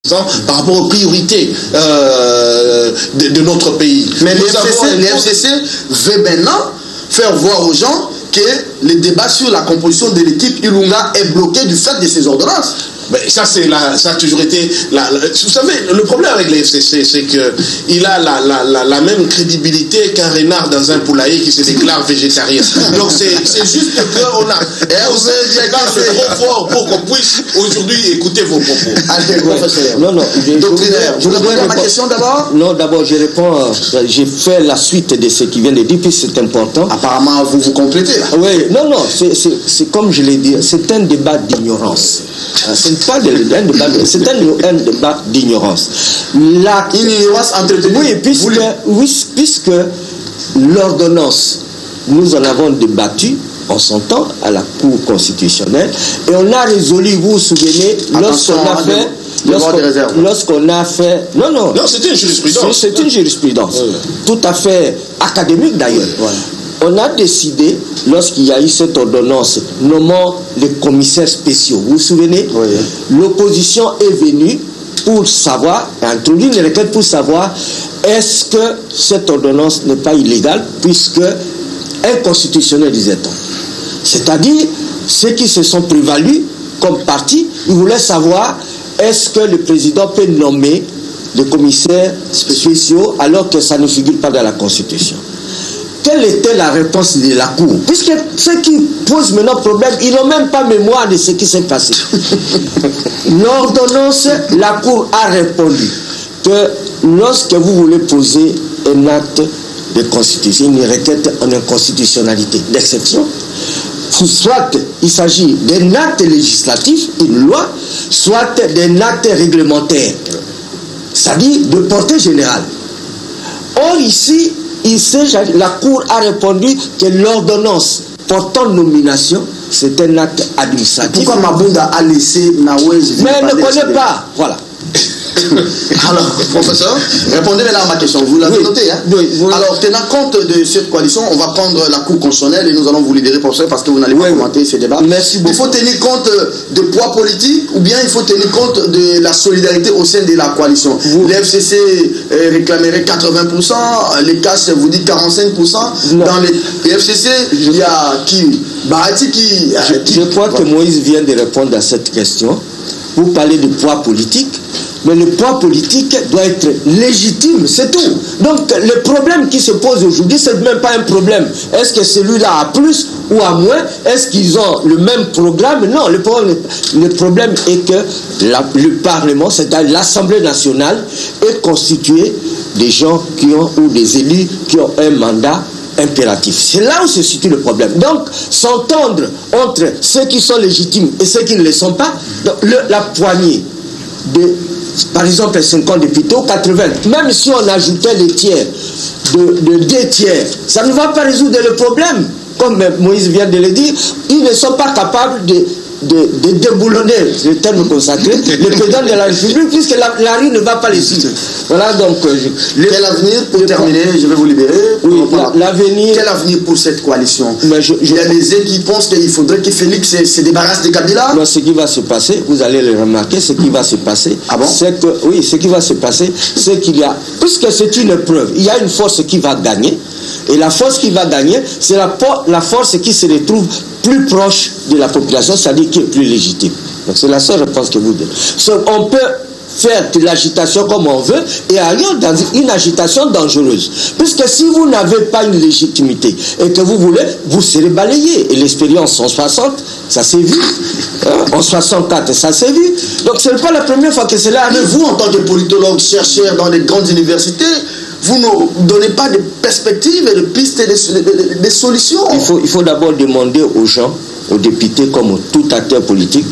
par rapport aux priorités de notre pays. Mais les FCC veut maintenant faire voir aux gens que le débat sur la composition de l'équipe Ilunga est bloqué du fait de ces ordonnances. Mais ça, ça a toujours été... vous savez, le problème avec les FCC, c'est qu'il a la même crédibilité qu'un renard dans un poulailler qui se déclare végétarien. Donc, c'est juste qu'on a... c'est trop fort pour qu'on puisse aujourd'hui écouter vos propos. Allez, professeur. Non, vous répondez à ma question d'abord? Non, d'abord, je réponds... J'ai fait la suite de ce qui vient de dire, puis c'est important. Apparemment, vous complétez, là. Oui, non, c'est comme je l'ai dit, c'est un débat d'ignorance. C'est un débat d'ignorance. Une ignorance entretenue. Oui, puisque l'ordonnance, nous en avons débattu en son temps à la Cour constitutionnelle et on a résolu, vous vous souvenez, lorsqu'on a fait... Non, c'était une jurisprudence. C'est une jurisprudence. Oui. Tout à fait académique d'ailleurs. Ouais. On a décidé, lorsqu'il y a eu cette ordonnance, nommant les commissaires spéciaux, vous vous souvenez, oui. L'opposition est venue pour savoir, introduire une requête pour savoir est-ce que cette ordonnance n'est pas illégale, puisque inconstitutionnelle, disait-on. C'est-à-dire, ceux qui se sont prévalus comme parti, ils voulaient savoir est-ce que le président peut nommer des commissaires spéciaux alors que ça ne figure pas dans la Constitution. Quelle était la réponse de la Cour? Puisque ceux qui posent maintenant problème, ils n'ont même pas mémoire de ce qui s'est passé. L'ordonnance, la Cour a répondu que lorsque vous voulez poser un acte de constitution, une requête en inconstitutionnalité d'exception, soit il s'agit d'un acte législatif, une loi, soit d'un acte réglementaire, c'est-à-dire de portée générale. Or ici, la Cour a répondu que l'ordonnance portant nomination, c'est un acte administratif. Pourquoi Mabunda a laissé Nawez? Mais elle ne connaît pas. Voilà. Alors, professeur, répondez maintenant à ma question. Vous l'avez noté, hein? Oui. Alors, tenant compte de cette coalition, on va prendre la Cour constitutionnelle et nous allons vous libérer, professeur, parce que vous n'allez pas commenter ce débat. Merci beaucoup. Il faut tenir compte de poids politique ou bien il faut tenir compte de la solidarité au sein de la coalition. Les FCC réclamerait 80%, les CAS vous dites 45%. Non. Dans les FCC, il y a qui? Bahati qui... Je crois que Moïse vient de répondre à cette question. Vous parlez de poids politique. Mais le poids politique doit être légitime, c'est tout. Donc le problème qui se pose aujourd'hui, c'est même pas un problème. Est-ce que celui-là a plus ou a moins? Est-ce qu'ils ont le même programme? Non, le problème est que le Parlement, c'est-à-dire l'Assemblée nationale, est constitué des gens qui ont, ou des élus qui ont un mandat impératif. C'est là où se situe le problème. Donc, s'entendre entre ceux qui sont légitimes et ceux qui ne le sont pas, la poignée de... Par exemple, 50 députés ou 80, même si on ajoutait les tiers, de 2 tiers, ça ne va pas résoudre le problème. Comme Moïse vient de le dire, ils ne sont pas capables de déboulonner, le terme consacré, le président de la République, puisque la rue ne va pas les suivre. Voilà donc... Quel avenir, pour terminer, je vais vous libérer. Oui, l'avenir... Quel avenir pour cette coalition? Il y a des uns qui pensent qu'il faudrait que Félix se débarrasse de Kabila. Non, ce qui va se passer, vous allez le remarquer, ce qui va se passer, c'est que, oui, ce qui va se passer, c'est qu'il y a, puisque c'est une épreuve, il y a une force qui va gagner, et la force qui va gagner, c'est la force qui se retrouve plus proche de la population, c'est-à-dire qui est plus légitime. Donc c'est la seule réponse que vous donnez. On peut faire de l'agitation comme on veut et aller dans une agitation dangereuse. Puisque si vous n'avez pas une légitimité et que vous voulez, vous serez balayé. Et l'expérience en 60, ça s'est vu. En 64, ça s'est vu. Donc ce n'est pas la première fois que cela arrive. Vous, en tant que politologue, chercheur dans les grandes universités, vous ne donnez pas de perspectives et de pistes et de solutions. Il faut d'abord demander aux gens, aux députés comme tout acteur politique,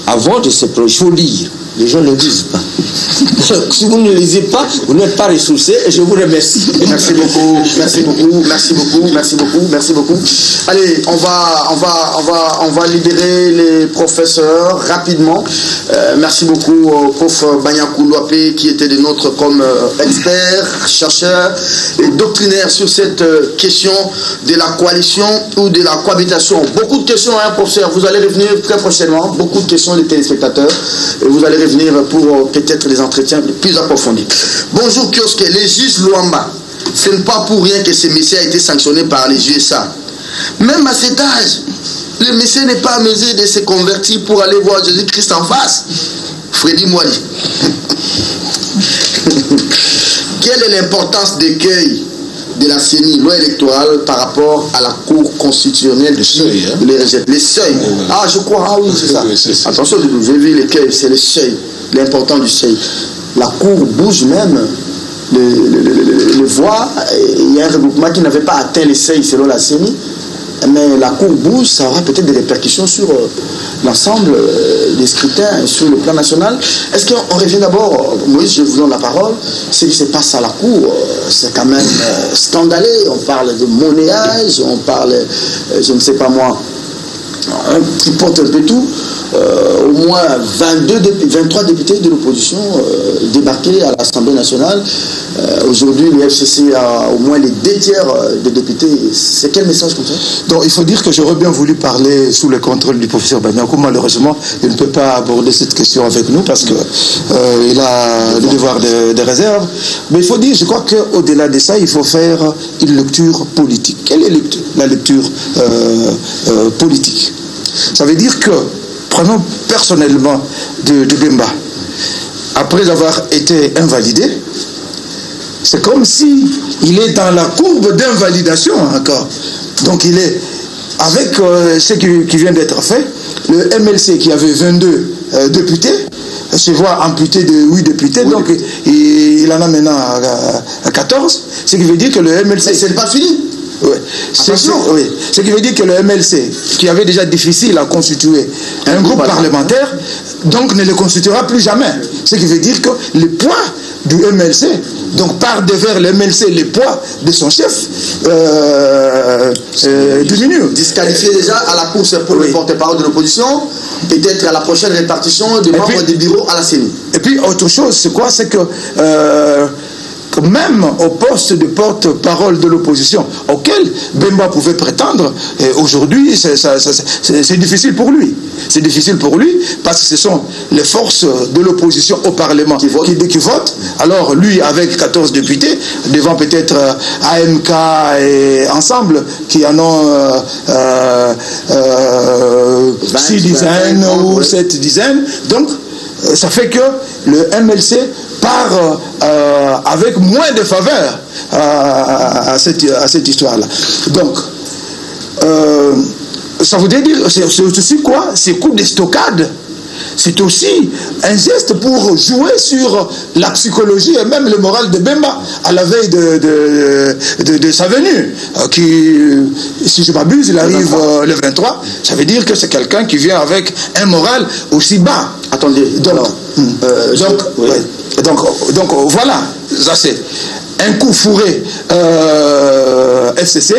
avant de se projeter, il faut lire. Les gens ne lisent pas. Si vous ne lisez pas, vous n'êtes pas ressourcé et je vous remercie. Merci beaucoup, merci beaucoup, merci beaucoup, merci beaucoup, merci beaucoup. Allez, on va libérer les professeurs rapidement. Merci beaucoup au prof Banyakou Loapé qui était des nôtres comme expert, chercheur et doctrinaire sur cette question de la coalition ou de la cohabitation. Beaucoup de questions, hein, professeur. Vous allez revenir très prochainement. Beaucoup de questions des téléspectateurs. Et vous allez revenir pour peut-être des entretiens plus approfondis. Bonjour Kiosque, les juges Luamba. Ce n'est pas pour rien que ce messieurs a été sanctionné par les USA. Même à cet âge, le messieurs n'est pas à mesure de se convertir pour aller voir Jésus-Christ en face. Freddy Moali. Quelle est l'importance d'écueil de la CENI, loi électorale, par rapport à la Cour constitutionnelle les seuils, hein? Les seuils. Ah, je crois, ah oui, c'est ça. Attention, j'ai vu l'écueil, c'est le seuil, l'importance du seuil. La Cour bouge même, le voit, il y a un regroupement qui n'avait pas atteint les seuils selon la CENI, mais la Cour bouge, ça aura peut-être des répercussions sur l'ensemble des scrutins sur le plan national. Est-ce qu'on revient d'abord, Moïse, je vous donne la parole, ce qui se passe à la Cour, c'est quand même scandaleux. On parle de monnayage, on parle, je ne sais pas moi, qui porte un peu tout. Au moins 23 députés de l'opposition débarqués à l'Assemblée nationale. Aujourd'hui, le FCC a au moins les 2 tiers des députés. C'est quel message comme ça? Donc, il faut dire que j'aurais bien voulu parler sous le contrôle du professeur Banyakou. Malheureusement, il ne peut pas aborder cette question avec nous parce qu'il a le devoir de réserve. Mais il faut dire, je crois qu'au-delà de ça, il faut faire une lecture politique. Quelle est la lecture politique? Ça veut dire que, prenons personnellement de Bemba, après avoir été invalidé, c'est comme si il est dans la courbe d'invalidation encore. Donc il est avec ce qui vient d'être fait. Le MLC qui avait 22 députés se voit amputé de 8 députés, oui. Donc il en a maintenant à 14. Ce qui veut dire que le MLC... Mais c'est pas fini. Oui. Ce qui veut dire que le MLC, qui avait déjà difficile à constituer un groupe parlementaire, donc ne le constituera plus jamais. Ce qui veut dire que le poids du MLC, donc par devers le MLC, le poids de son chef diminue. Disqualifié déjà à la course pour le porte-parole de l'opposition, peut-être à la prochaine répartition des membres des bureaux à la CENI. Et puis autre chose, c'est quoi? C'est que même au poste de porte-parole de l'opposition auquel Bemba pouvait prétendre, aujourd'hui c'est difficile pour lui. C'est difficile pour lui parce que ce sont les forces de l'opposition au Parlement qui votent. Alors lui avec 14 députés, devant peut-être AMK et Ensemble qui en ont 6 dizaines ou 7 dizaines. Donc ça fait que le MLC part avec moins de faveur à cette histoire-là. Donc, ça voudrait dire, c'est aussi quoi? Ces coups de stockade, c'est aussi un geste pour jouer sur la psychologie et même le moral de Bemba à la veille de sa venue. Qui, si je m'abuse, il arrive le 23. Ça veut dire que c'est quelqu'un qui vient avec un moral aussi bas. Attendez, donc voilà, ça c'est un coup fourré FCC.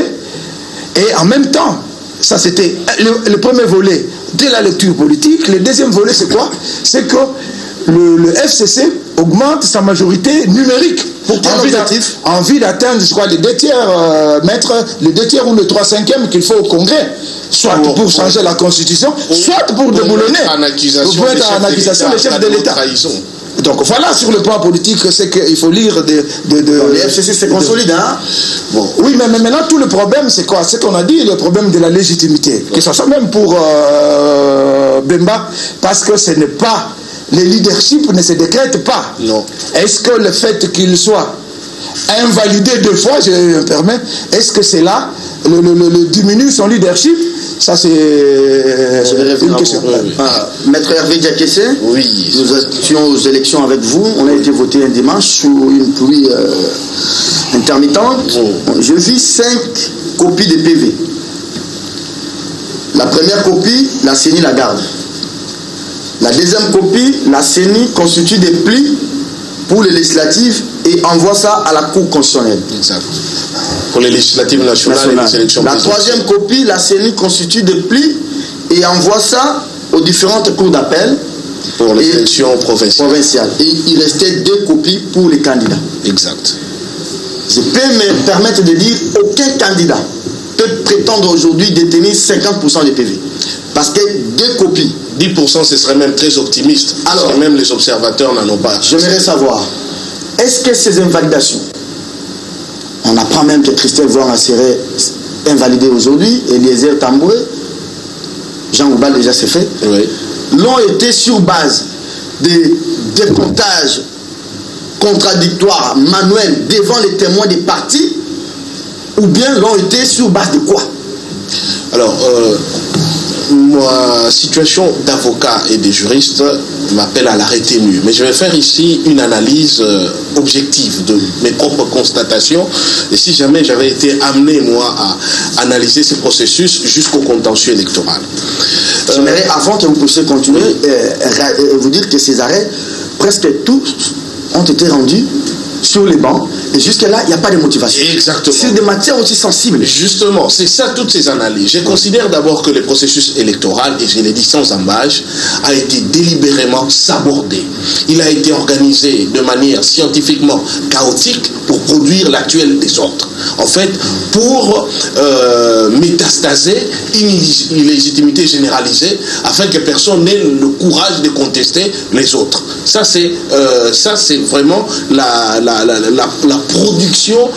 Et en même temps, ça c'était le premier volet de la lecture politique. Le deuxième volet, c'est quoi? C'est que le FCC augmente sa majorité numérique. Pour quel objectif? Envie d'atteindre, je crois, les 2 tiers, mettre les 2 tiers ou le 3/5 qu'il faut au Congrès. Soit pour changer la Constitution, soit pour déboulonner. En accusation les chefs de l'État. Donc voilà, sur le plan politique, c'est qu'il faut lire les FCC se consolident, hein? Bon. Oui, mais maintenant, tout le problème, c'est quoi? C'est qu'on a dit, le problème de la légitimité. Que ce soit même pour Bemba, parce que ce n'est pas... Le leadership ne se décrète pas. Non. Est-ce que le fait qu'il soit invalidé 2 fois, je me permets, est-ce que c'est là, le diminue son leadership? Ça, c'est une question. Maître Hervé Diakessé, oui. Nous étions aux élections avec vous. On a été voté un dimanche sous une pluie intermittente. Je vis 5 copies de PV. La première copie, la CENI la garde. La deuxième copie, la CENI constitue des plis pour les législatives et envoie ça à la Cour constitutionnelle. Exact. Pour les législatives nationales et les élections présidentielles. La 3e copie, la CENI constitue des plis et envoie ça aux différentes cours d'appel. Pour les élections provinciales. Et il restait 2 copies pour les candidats. Exact. Je peux me permettre de dire aucun candidat peut prétendre aujourd'hui détenir 50% des PV. Parce que 2 copies. 10%, ce serait même très optimiste. Alors, même les observateurs n'en ont pas. J'aimerais savoir, est-ce que ces invalidations, on apprend même que Christelle Voie serait invalidé aujourd'hui, Eliezer Tamboué, Jean Oubal déjà c'est fait, oui, l'ont été sur base des décomptages contradictoires manuels devant les témoins des partis, ou bien l'ont été sur base de quoi? Alors, ma situation d'avocat et de juriste m'appelle à la retenue. Mais je vais faire ici une analyse objective de mes propres constatations. Et si jamais j'avais été amené, moi, à analyser ce processus jusqu'au contentieux électoral. J'aimerais, avant que vous puissiez continuer, vous dire que ces arrêts, presque tous ont été rendus sur les bancs. Et jusque-là, il n'y a pas de motivation. Exactement. C'est des matières aussi sensibles. Justement, c'est ça toutes ces analyses. Je considère d'abord que le processus électoral, et je l'ai dit sans embâche, a été délibérément sabordé. Il a été organisé de manière scientifiquement chaotique pour produire l'actuel désordre. En fait, pour métastaser une illégitimité généralisée afin que personne n'ait le courage de contester les autres. Ça, c'est vraiment la production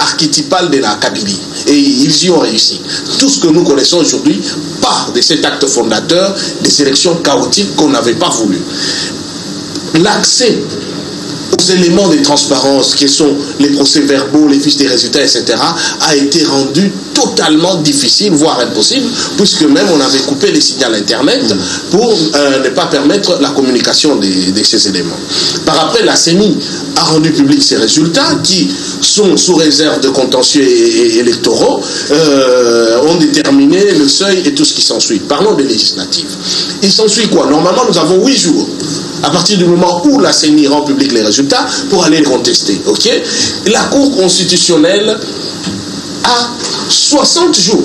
archétypale de la Kabylie. Et ils y ont réussi. Tout ce que nous connaissons aujourd'hui part de cet acte fondateur des élections chaotiques qu'on n'avait pas voulu. L'accès aux éléments de transparence qui sont les procès-verbaux, les fiches des résultats, etc., a été rendu totalement difficile, voire impossible, puisque même on avait coupé les signaux Internet pour ne pas permettre la communication de ces éléments. Par après, la CENI a rendu public ces résultats qui sont sous réserve de contentieux électoraux, ont déterminé le seuil et tout ce qui s'ensuit. Parlons des législatives. Il s'ensuit quoi? Normalement, nous avons 8 jours. À partir du moment où la CENI rend public les résultats pour aller les contester. Ok? La Cour constitutionnelle a 60 jours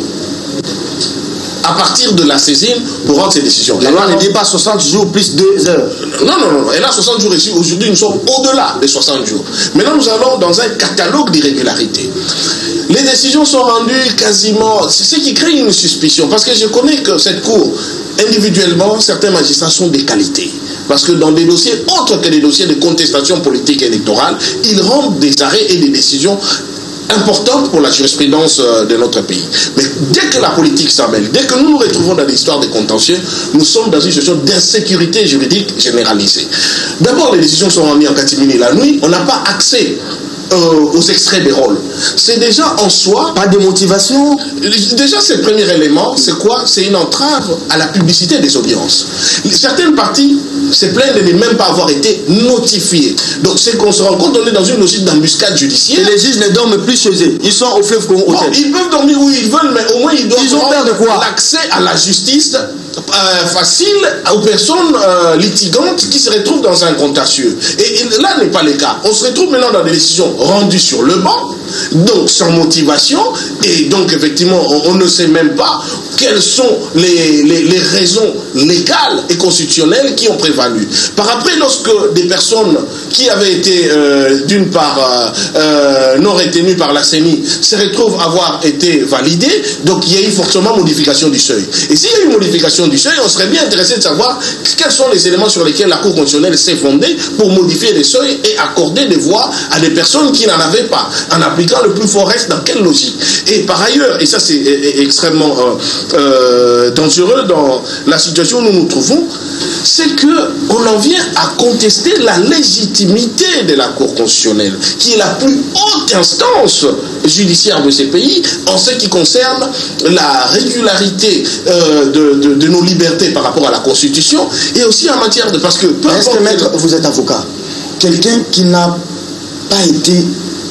à partir de la saisine pour rendre ses décisions. La loi ne dit pas 60 jours plus 2 heures. Non. Elle a 60 jours ici. Aujourd'hui, nous sommes au-delà des 60 jours. Maintenant, nous allons dans un catalogue d'irrégularités. Les décisions sont rendues quasiment... C'est ce qui crée une suspicion. Parce que je connais que cette Cour, individuellement, certains magistrats sont de qualité. Parce que dans des dossiers autres que des dossiers de contestation politique et électorale, ils rendent des arrêts et des décisions importantes pour la jurisprudence de notre pays. Mais dès que la politique s'en mêle, dès que nous nous retrouvons dans l'histoire des contentieux, nous sommes dans une situation d'insécurité juridique généralisée. D'abord, les décisions sont rendues en catimini la nuit, on n'a pas accès aux extraits des rôles. C'est déjà en soi... Pas de motivation. Déjà, ce premier élément, c'est quoi? C'est une entrave à la publicité des audiences. Certaines parties se plaignent de ne même pas avoir été notifiées. Donc, c'est qu'on se rend compte, on est dans une logique d'embuscade judiciaire. Et les juges ne dorment plus chez eux. Ils sont au fleuve Congo. Ils peuvent dormir où ils veulent, mais au moins ils doivent ont peur de quoi? L'accès à la justice facile aux personnes litigantes qui se retrouvent dans un contentieux. Et là n'est pas le cas. On se retrouve maintenant dans des décisions rendues sur le banc, donc sans motivation, et donc effectivement on ne sait même pas quelles sont les raisons légales et constitutionnelles qui ont prévalu. Par après, lorsque des personnes qui avaient été d'une part non retenues par la CENI se retrouvent avoir été validées, donc il y a eu forcément modification du seuil. Et s'il y a eu modification du seuil, on serait bien intéressé de savoir quels sont les éléments sur lesquels la Cour constitutionnelle s'est fondée pour modifier les seuils et accorder des voix à des personnes qui n'en avaient pas, en appliquant le plus fort reste dans quelle logique. Et par ailleurs, et ça c'est extrêmement dangereux dans la situation où nous nous trouvons, c'est qu'on en vient à contester la légitimité de la Cour constitutionnelle, qui est la plus haute instance judiciaire de ces pays en ce qui concerne la régularité de nos libertés par rapport à la Constitution, et aussi en matière de... Parce que... Est-ce que, maître, vous êtes avocat? Quelqu'un qui n'a pas été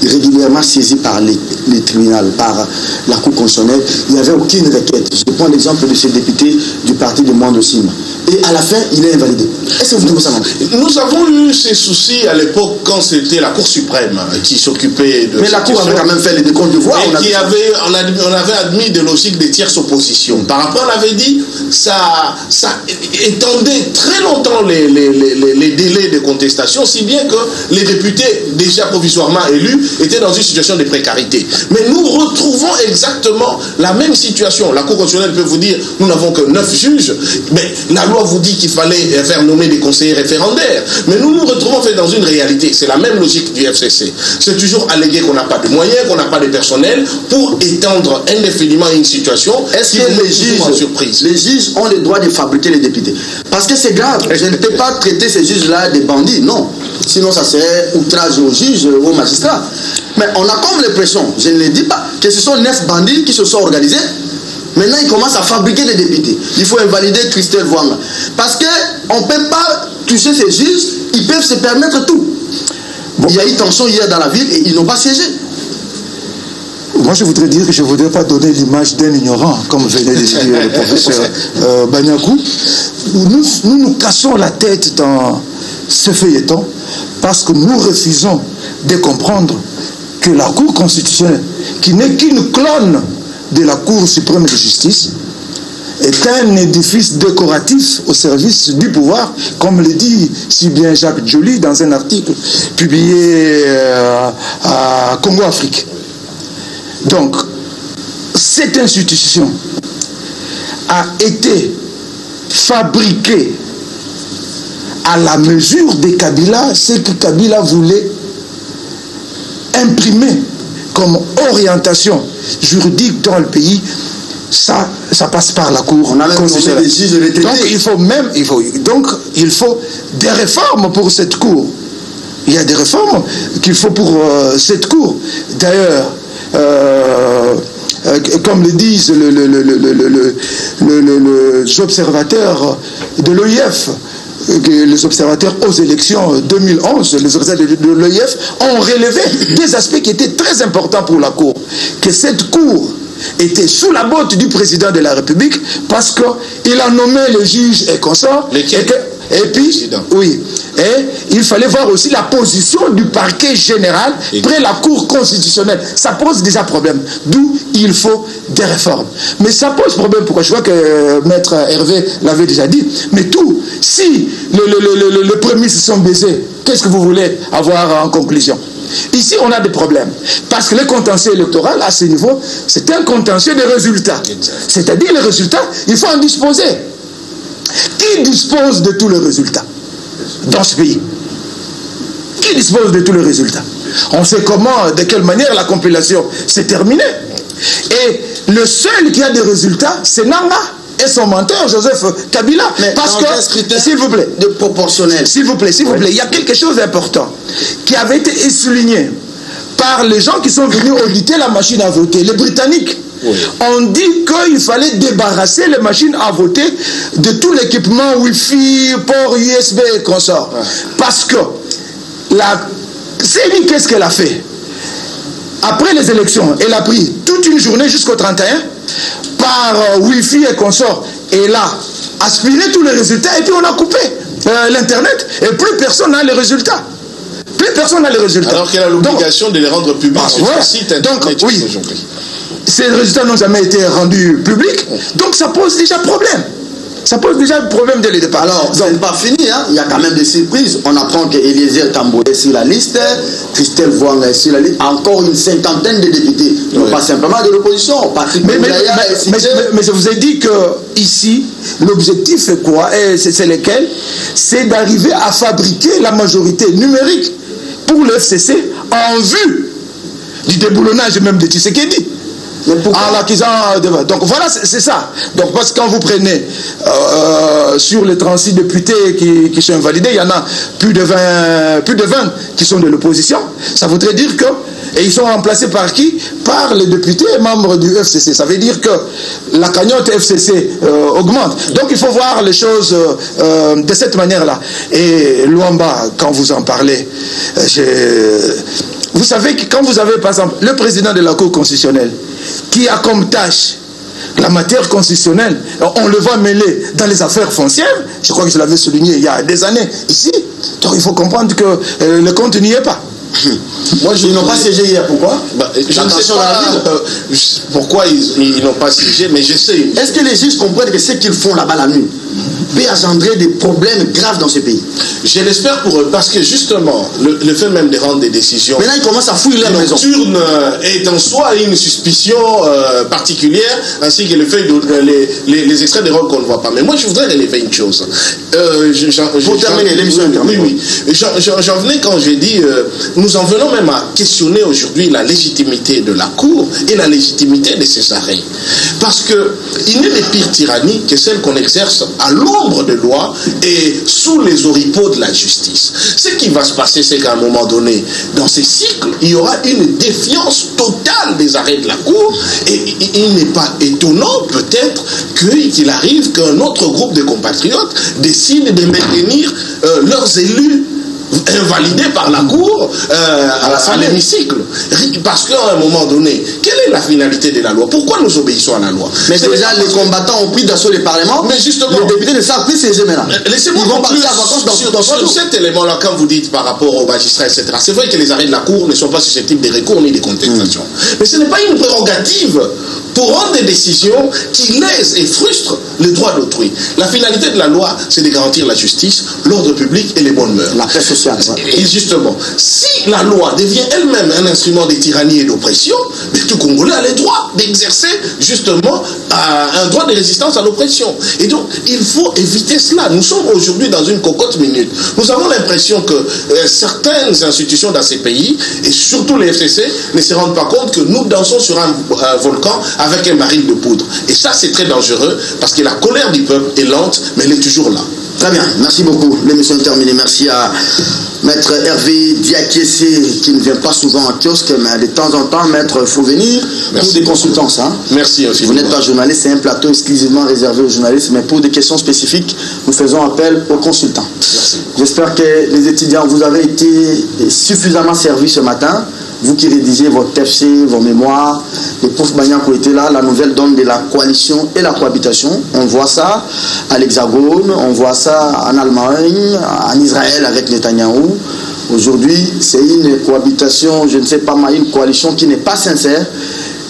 régulièrement saisi par les tribunaux, par la Cour constitutionnelle, il n'y avait aucune requête. Je prends l'exemple de ce député du parti de Moindre-Sime. et à la fin, il est invalidé. Est-ce que vous trouvez ça normal? Nous avons eu ces soucis à l'époque quand c'était la Cour suprême qui s'occupait de... Mais la Cour avait quand même fait les décomptes de voix. On avait admis des logiques des tierces oppositions. Par rapport, on avait dit ça étendait très longtemps les délais de contestation, si bien que les députés déjà provisoirement élus étaient dans une situation de précarité. Mais nous retrouvons exactement la même situation. La Cour constitutionnelle peut vous dire, nous n'avons que 9 juges, mais la loi vous dit qu'il fallait faire nommer des conseillers référendaires. Mais nous nous retrouvons fait dans une réalité. C'est la même logique du FCC. C'est toujours allégué qu'on n'a pas de moyens, qu'on n'a pas de personnel pour étendre indéfiniment une situation. Est-ce que les juges ont le droit de fabriquer les députés? Parce que c'est grave. Je ne peux pas traiter ces juges-là des bandits, non. Sinon, ça serait outrage aux juges, aux magistrats. Mais on a comme l'impression, je ne le dis pas, que ce sont 9 bandits qui se sont organisés. Maintenant, ils commencent à fabriquer des députés. Il faut invalider Christelle Vouanga. Parce qu'on ne peut pas toucher ces juges, ils peuvent se permettre tout. Bon. Il y a eu tension hier dans la ville et ils n'ont pas siégé. Moi, je voudrais dire que je ne voudrais pas donner l'image d'un ignorant, comme venait de dire le professeur Banyakou. Nous cassons la tête dans ce feuilleton parce que nous refusons de comprendre que la Cour constitutionnelle, qui n'est qu'une clone de la Cour suprême de justice, est un édifice décoratif au service du pouvoir, comme le dit si bien Jacques Joly dans un article publié à Congo-Afrique. Donc, cette institution a été fabriquée à la mesure de Kabila, ce que Kabila voulait imprimer comme orientation juridique dans le pays. Ça passe par la Cour constitutionnelle. Donc il faut des réformes pour cette Cour. Il y a des réformes qu'il faut pour cette Cour. D'ailleurs, comme le disent les observateurs de l'OIF, les observateurs aux élections 2011, les observateurs de l'OIF ont relevé des aspects qui étaient très importants pour la Cour. Que cette Cour était sous la botte du président de la République parce qu'il a nommé les juges et consorts. Et puis, oui, et il fallait voir aussi la position du parquet général près la Cour constitutionnelle. Ça pose déjà problème. D'où il faut des réformes. Mais ça pose problème. Pourquoi? Je vois que Maître Hervé l'avait déjà dit. Mais tout, si les prémices sont baisées, qu'est-ce que vous voulez avoir en conclusion? Ici, on a des problèmes. Parce que le contentieux électoral, à ce niveau, c'est un contentieux de résultats. C'est-à-dire, les résultats, il faut en disposer. Qui dispose de tous les résultats dans ce pays? Qui dispose de tous les résultats? On sait comment, de quelle manière la compilation s'est terminée. Et le seul qui a des résultats, c'est Nanga et son menteur, Joseph Kabila. Mais parce que, s'il vous plaît, de proportionnel. S'il vous plaît, il y a quelque chose d'important qui avait été souligné par les gens qui sont venus auditer la machine à voter, les Britanniques. Oui. On dit qu'il fallait débarrasser les machines à voter de tout l'équipement Wi-Fi, port USB et consorts. Ouais. Parce que la CENI, qu'est-ce qu'elle a fait? Après les élections, elle a pris toute une journée jusqu'au 31 par Wi-Fi et consorts. Et elle a aspiré tous les résultats et puis on a coupé l'Internet et plus personne n'a les résultats. Plus personne n'a les résultats. Alors qu'elle a l'obligation de les rendre publics sur son site Internet aujourd'hui. Ces résultats n'ont jamais été rendus publics, donc ça pose déjà problème. Ça pose déjà le problème dès le départ. Alors, ce n'est pas fini, hein. Il y a quand même des surprises. On apprend que Eliezer Tambo est sur la liste, Christelle Vouanga est sur la liste, encore une cinquantaine de députés. Non pas simplement de l'opposition. Mais je vous ai dit que ici, l'objectif c'est quoi? C'est lequel? C'est d'arriver à fabriquer la majorité numérique pour le FCC en vue du déboulonnage même de Tshisekedi. Donc voilà, c'est ça. Donc parce que quand vous prenez sur les 36 députés qui sont invalidés, il y en a plus de 20 qui sont de l'opposition. Ça voudrait dire que, et ils sont remplacés par qui? Par les députés membres du FCC. Ça veut dire que la cagnotte FCC augmente. Donc il faut voir les choses de cette manière-là. Et Luamba, quand vous en parlez, vous savez que quand vous avez par exemple le président de la Cour constitutionnelle qui a comme tâche la matière constitutionnelle, on le voit mêler dans les affaires foncières. Je crois que je l'avais souligné il y a des années ici. Donc il faut comprendre que le compte n'y est pas. Moi, ils n'ont pas siégé hier, pourquoi? Je ne sais pas pourquoi ils n'ont pas siégé, mais je sais. Est-ce que les juges comprennent que ce qu'ils font là-bas la nuit peut engendrer des problèmes graves dans ce pays? Je l'espère pour eux, parce que justement, le fait même de rendre des décisions maintenant, ils commencent à fouiller leur maison nocturnes est en soi une suspicion particulière, ainsi que le fait de les extraits des rôles qu'on ne voit pas. Mais moi, je voudrais relever une chose. Pour terminer, l'émission est terminée. Oui. J'en venais quand j'ai dit, nous en venons même à questionner aujourd'hui la légitimité de la Cour et la légitimité de ses arrêts. Parce qu'il n'est de pire tyrannie que celle qu'on exerce à l'ombre de loi et sous les oripeaux de la justice. Ce qui va se passer, c'est qu'à un moment donné, dans ces cycles, il y aura une défiance totale des arrêts de la Cour, et il n'est pas étonnant peut-être qu'il arrive qu'un autre groupe de compatriotes décide de maintenir leurs élus invalidés par la Cour à l'hémicycle. Parce qu'à un moment donné, quelle est la finalité de la loi? Pourquoi nous obéissons à la loi? Mais déjà, les combattants ont pris d'assaut les parlements. Mais justement, les députés ne savent plus siéger maintenant. Laissez-moi ils vont partir à vacances dans sur cet élément-là, quand vous dites par rapport aux magistrats, etc. C'est vrai que les arrêts de la Cour ne sont pas susceptibles de recours ni de contestation. Mais ce n'est pas une prérogative pour rendre des décisions qui lèsent et frustrent les droits d'autrui. La finalité de la loi, c'est de garantir la justice, l'ordre public et les bonnes mœurs. La paix sociale. Et justement, si la loi devient elle-même un instrument de tyrannie et d'oppression, mais tout Congolais a le droit d'exercer justement un droit de résistance à l'oppression. Et donc, il faut éviter cela. Nous sommes aujourd'hui dans une cocotte minute. Nous avons l'impression que certaines institutions dans ces pays, et surtout les FCC, ne se rendent pas compte que nous dansons sur un volcan avec un baril de poudre. Et ça, c'est très dangereux, parce que la colère du peuple est lente, mais elle est toujours là. Très bien, merci beaucoup. L'émission est terminée. Merci à Maître Hervé Diakessé, qui ne vient pas souvent en kiosque, mais de temps en temps, Maître, il faut venir pour des consultances. Hein. Merci infiniment. Vous n'êtes pas journaliste, c'est un plateau exclusivement réservé aux journalistes, mais pour des questions spécifiques, nous faisons appel aux consultants. Merci. J'espère que les étudiants, vous avez été suffisamment servis ce matin. Vous qui rédigez votre TFC, vos mémoires, les profs Banyanko étaient là, la nouvelle donne de la coalition et la cohabitation. On voit ça à l'Hexagone, on voit ça en Allemagne, en Israël avec Netanyahou. Aujourd'hui, c'est une cohabitation, je ne sais pas, mais une coalition qui n'est pas sincère.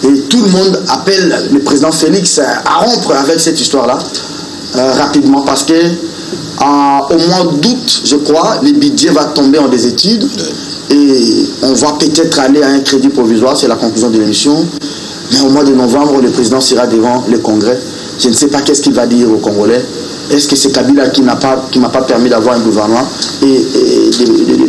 Et tout le monde appelle le président Félix à rompre avec cette histoire-là rapidement, parce que au mois d'août, je crois, le budget va tomber en des études. Et on va peut-être aller à un crédit provisoire, c'est la conclusion de l'émission. Mais au mois de novembre, le président sera devant le Congrès. Je ne sais pas qu'est-ce qu'il va dire aux Congolais. Est-ce que c'est Kabila qui m'a pas permis d'avoir un gouvernement et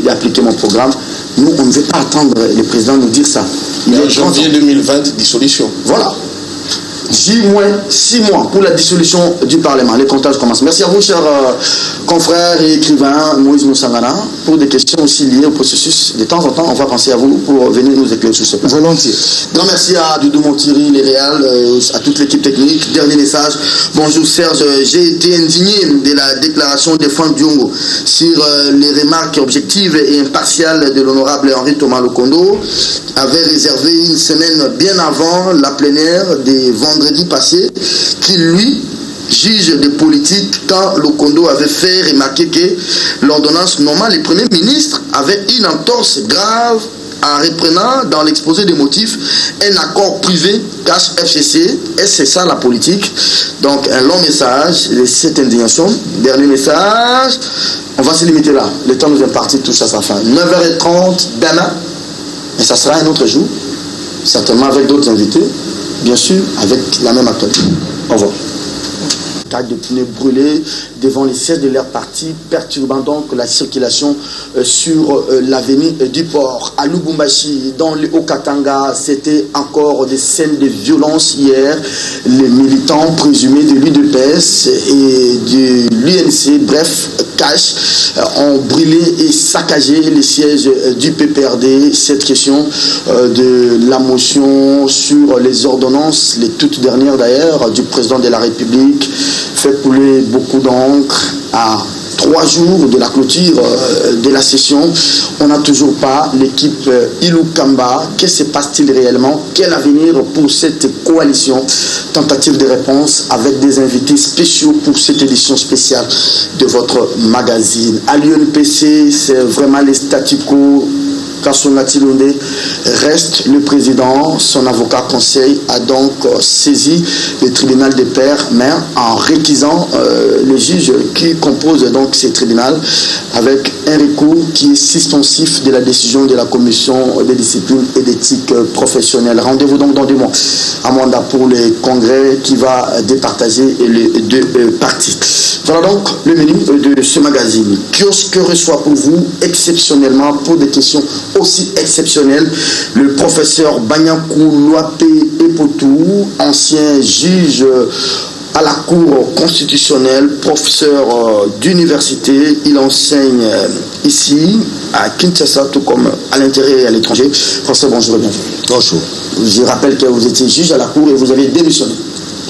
d'appliquer mon programme? Nous, on ne veut pas attendre le président nous dire ça. En janvier 2020, dissolution. Voilà. 6 mois pour la dissolution du Parlement. Les comptages commencent. Merci à vous, chers confrères et écrivains, Moïse Moussangana, pour des questions aussi liées au processus. De temps en temps, on va penser à vous pour venir nous éclairer sur ce point. Volontiers. Grand merci à Doudou Montiri, les Réals, à toute l'équipe technique. Dernier message. Bonjour Serge, j'ai été indigné de la déclaration de Franck Diongo sur les remarques objectives et impartiales de l'honorable Henri Thomas Lokondo, avait réservé une semaine bien avant la plénière des vendredi passé, qui lui juge de politique quand Lokondo avait fait remarquer que l'ordonnance normale, le Premier ministre avait une entorse grave en reprenant dans l'exposé des motifs un accord privé cache FCC, et c'est ça la politique. Donc un long message de cette indignation. Dernier message, on va se limiter là, le temps nous est parti, touche à sa fin. 9h30 demain, et ça sera un autre jour, certainement avec d'autres invités, bien sûr avec la même actualité. Au revoir. Cas de pneus brûlés devant les sièges de leur parti, perturbant donc la circulation sur l'avenue du port. À Lubumbashi, dans le Haut-Katanga, c'était encore des scènes de violence hier. Les militants présumés de l'UDPS et de l'UNC, bref, cash, ont brûlé et saccagé les sièges du PPRD. Cette question de la motion sur les ordonnances, les toutes dernières d'ailleurs, du président de la République, fait couler beaucoup d'encre à 3 jours de la clôture de la session, on n'a toujours pas l'équipe Ilou-Kamba. Que se passe-t-il réellement? Quel avenir pour cette coalition? Tentative de réponse avec des invités spéciaux pour cette édition spéciale de votre magazine. À l'UNPC, c'est vraiment les statu quo. Kasonga Tilonde reste le président. Son avocat conseil a donc saisi le tribunal des pairs, mais en réquisant le juge qui compose donc ce tribunal avec un recours qui est suspensif de la décision de la commission de discipline et d'éthique professionnelle. Rendez-vous donc dans 2 mois à Mwanda pour le congrès qui va départager les 2 parties. Voilà donc le menu de ce magazine. Kiosque reçoit pour vous exceptionnellement pour des questions aussi exceptionnelles le professeur Banyakou Loape Epotou, ancien juge à la Cour constitutionnelle, professeur d'université. Il enseigne ici à Kinshasa, tout comme à l'intérieur et à l'étranger. Professeur, bonjour et bienvenue. Bonjour. Je rappelle que vous étiez juge à la Cour et vous avez démissionné.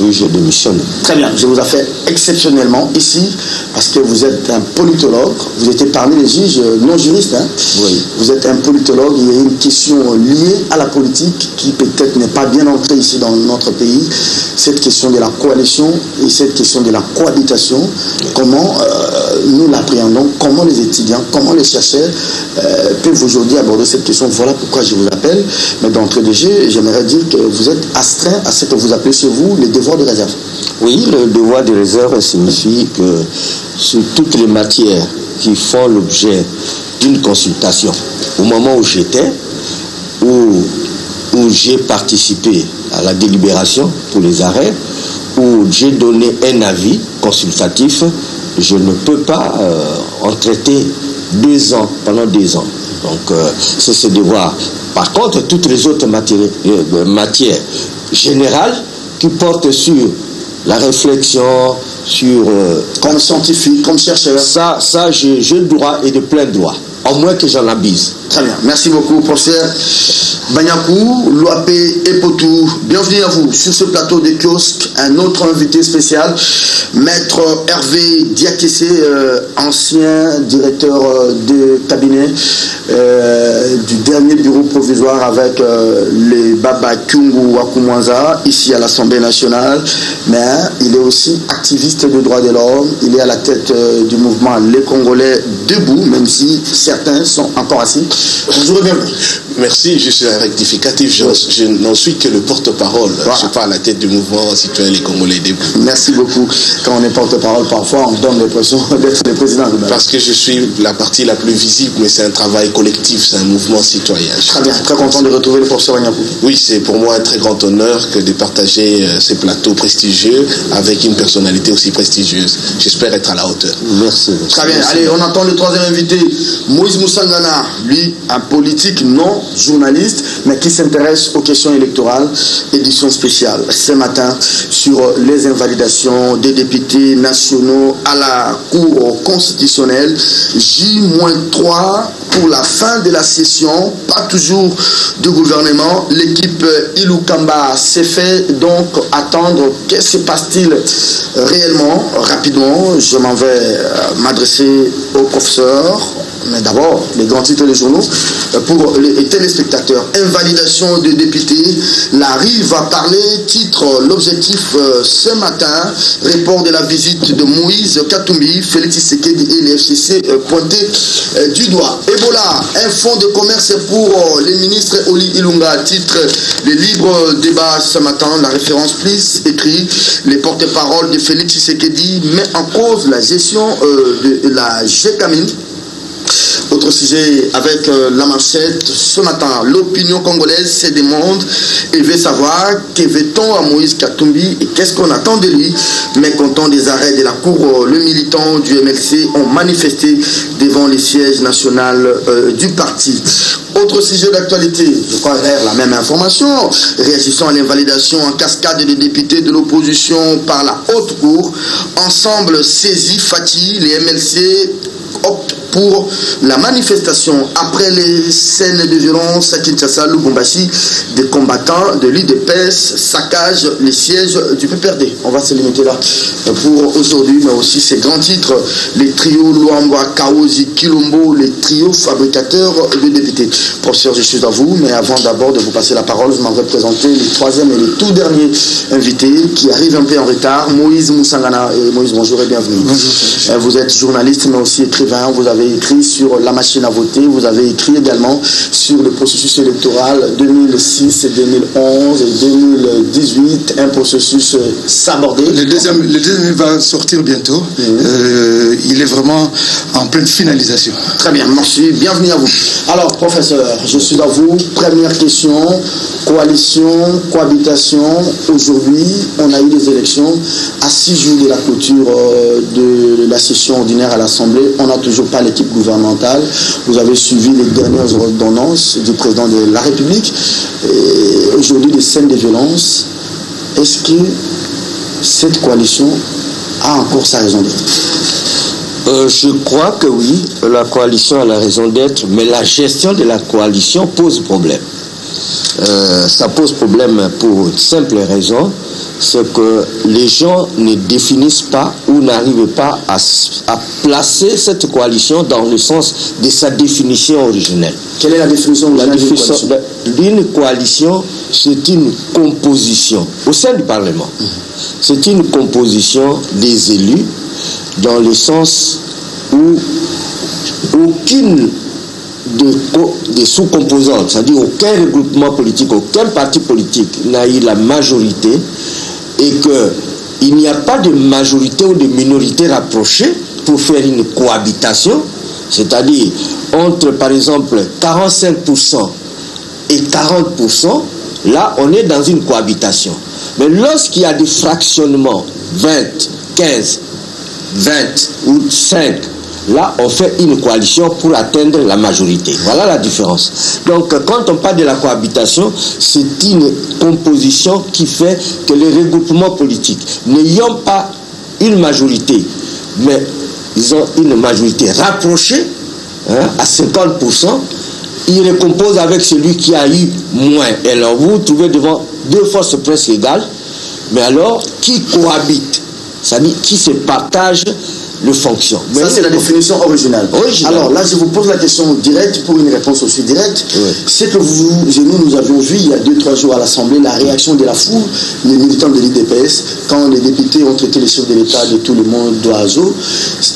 Oui, je démissionne. Très bien, je vous ai fait exceptionnellement ici parce que vous êtes un politologue, vous étiez parmi les juges non juristes. Hein? Oui. Vous êtes un politologue, il y a une question liée à la politique qui peut-être n'est pas bien entrée ici dans notre pays. Cette question de la coalition et cette question de la cohabitation, comment nous l'appréhendons, comment les étudiants, comment les chercheurs peuvent aujourd'hui aborder cette question. Voilà pourquoi je vous appelle. Mais d'entrée de jeu, j'aimerais dire que vous êtes astreint à ce que vous appelez chez vous les devoirs de réserve. Oui, le devoir de réserve signifie que sur toutes les matières qui font l'objet d'une consultation, au moment où j'étais, où j'ai participé à la délibération pour les arrêts, où j'ai donné un avis consultatif, je ne peux pas en traiter 2 ans, pendant 2 ans. Donc, c'est ce devoir. Par contre, toutes les autres matières générales qui portent sur la réflexion, sur... comme scientifique, comme chercheur. Ça j'ai le droit et de plein droit, au moins que j'en abuse. Très bien, merci beaucoup, professeur Banyakou Loape Epotou. Bienvenue à vous sur ce plateau de kiosque. Un autre invité spécial, maître Hervé Diakessé, ancien directeur de cabinet du dernier bureau provisoire avec les Baba Kyungu Wakumwanza, ici à l'Assemblée nationale. Mais il est aussi activiste des droits de l'homme. Il est à la tête du mouvement Les Congolais Debout, même si certains sont encore assis. Bonjour et bienvenue. Merci, je suis un rectificatif, je n'en suis que le porte-parole. Voilà. Je ne suis pas à la tête du mouvement citoyen Les Congolais Debout. Merci beaucoup. Quand on est porte-parole, parfois on donne l'impression d'être le président. Parce que je suis la partie la plus visible, mais c'est un travail collectif, c'est un mouvement citoyen. Très bien, très content de retrouver le professeur Banyakou. Oui, c'est pour moi un très grand honneur que de partager ces plateaux prestigieux avec une personnalité aussi prestigieuse. J'espère être à la hauteur. Merci. Très bien, allez, on attend le 3e invité, Moïse Moussangana, lui, un politique non journaliste, mais qui s'intéresse aux questions électorales, édition spéciale ce matin sur les invalidations des députés nationaux à la Cour constitutionnelle. J-3 pour la fin de la session, pas toujours de gouvernement. L'équipe Ilou-Kamba s'est fait donc attendre. Que se passe-t-il réellement? Rapidement, je m'en vais m'adresser au professeur. Mais d'abord, les grands titres des journaux pour les téléspectateurs. Invalidation des députés. La RI va parler. Titre, l'objectif ce matin. Report de la visite de Moïse Katumbi, Félix Tshisekedi et les FCC pointés du doigt. Ebola, un fonds de commerce pour les ministres Oli Ilunga. Titre, les libres débats ce matin. La référence plus écrit. Les porte-paroles de Félix Tshisekedi met en cause la gestion de la GECAMIN. Autre sujet avec la manchette ce matin, l'opinion congolaise se demande et veut savoir que veut-on à Moïse Katumbi et qu'est-ce qu'on attend de lui. Mécontent des arrêts de la Cour, le militant du MLC ont manifesté devant les sièges national du parti. Autre sujet d'actualité, je crois la même information, réagissant à l'invalidation en cascade des députés de l'opposition par la haute cour, ensemble saisi Fatih, les MLC optent pour la manifestation après les scènes de violence à Kinshasa, Lubumbashi, des combattants de l'UDPS saccagent les sièges du PPRD. On va se limiter là pour aujourd'hui, mais aussi ces grands titres, les trios Luamba, Kaozi, Kilombo, les trios fabricateurs de députés. Professeur, je suis à vous, mais avant d'abord de vous passer la parole, je m'en vais présenter le troisième et le tout dernier invité qui arrive un peu en retard, Moïse Moussangana. Et Moïse, bonjour et bienvenue. Bonjour. Vous êtes journaliste, mais aussi écrivain. Vous avez écrit sur la machine à voter. Vous avez écrit également sur le processus électoral 2006, 2011 et 2018, un processus sabordé. Le deuxième va sortir bientôt. Il est vraiment en pleine finalisation. Très bien, merci. Bienvenue à vous. Alors, professeur, je suis à vous. Première question, coalition, cohabitation. Aujourd'hui, on a eu des élections à 6 jours de la clôture de la session ordinaire à l'Assemblée. On n'a toujours pas l'équipe gouvernementale. Vous avez suivi les dernières ordonnances du président de la République. Aujourd'hui, des scènes de violence. Est-ce que cette coalition a encore sa raison d'être? Je crois que oui, la coalition a la raison d'être, mais la gestion de la coalition pose problème. Ça pose problème pour une simple raison, c'est que les gens ne définissent pas ou n'arrivent pas à placer cette coalition dans le sens de sa définition originelle. Quelle est la définition originelle d'une coalition? C'est une composition au sein du Parlement. C'est une composition des élus dans le sens où aucune des sous-composantes, c'est-à-dire aucun regroupement politique, aucun parti politique n'a eu la majorité et qu'il n'y a pas de majorité ou de minorité rapprochée pour faire une cohabitation, c'est-à-dire entre par exemple 45% et 40%, là on est dans une cohabitation. Mais lorsqu'il y a des fractionnements, 20, 15, 20 ou 5, là, on fait une coalition pour atteindre la majorité. Voilà la différence. Donc, quand on parle de la cohabitation, c'est une composition qui fait que les regroupements politiques n'ayant pas une majorité, mais ils ont une majorité rapprochée, à 50%, ils recomposent avec celui qui a eu moins. Et alors, vous vous trouvez devant deux forces presque égales, mais alors, qui cohabitent, c'est-à-dire qui se partagent le fonction. Ça, c'est la définition originale. Alors là, je vous pose la question directe pour une réponse aussi directe. Oui. C'est que nous avions vu il y a 2-3 jours à l'Assemblée la réaction de la foule, les militants de l'IDPS, quand les députés ont traité les chefs de l'État de tout le monde d'oiseaux.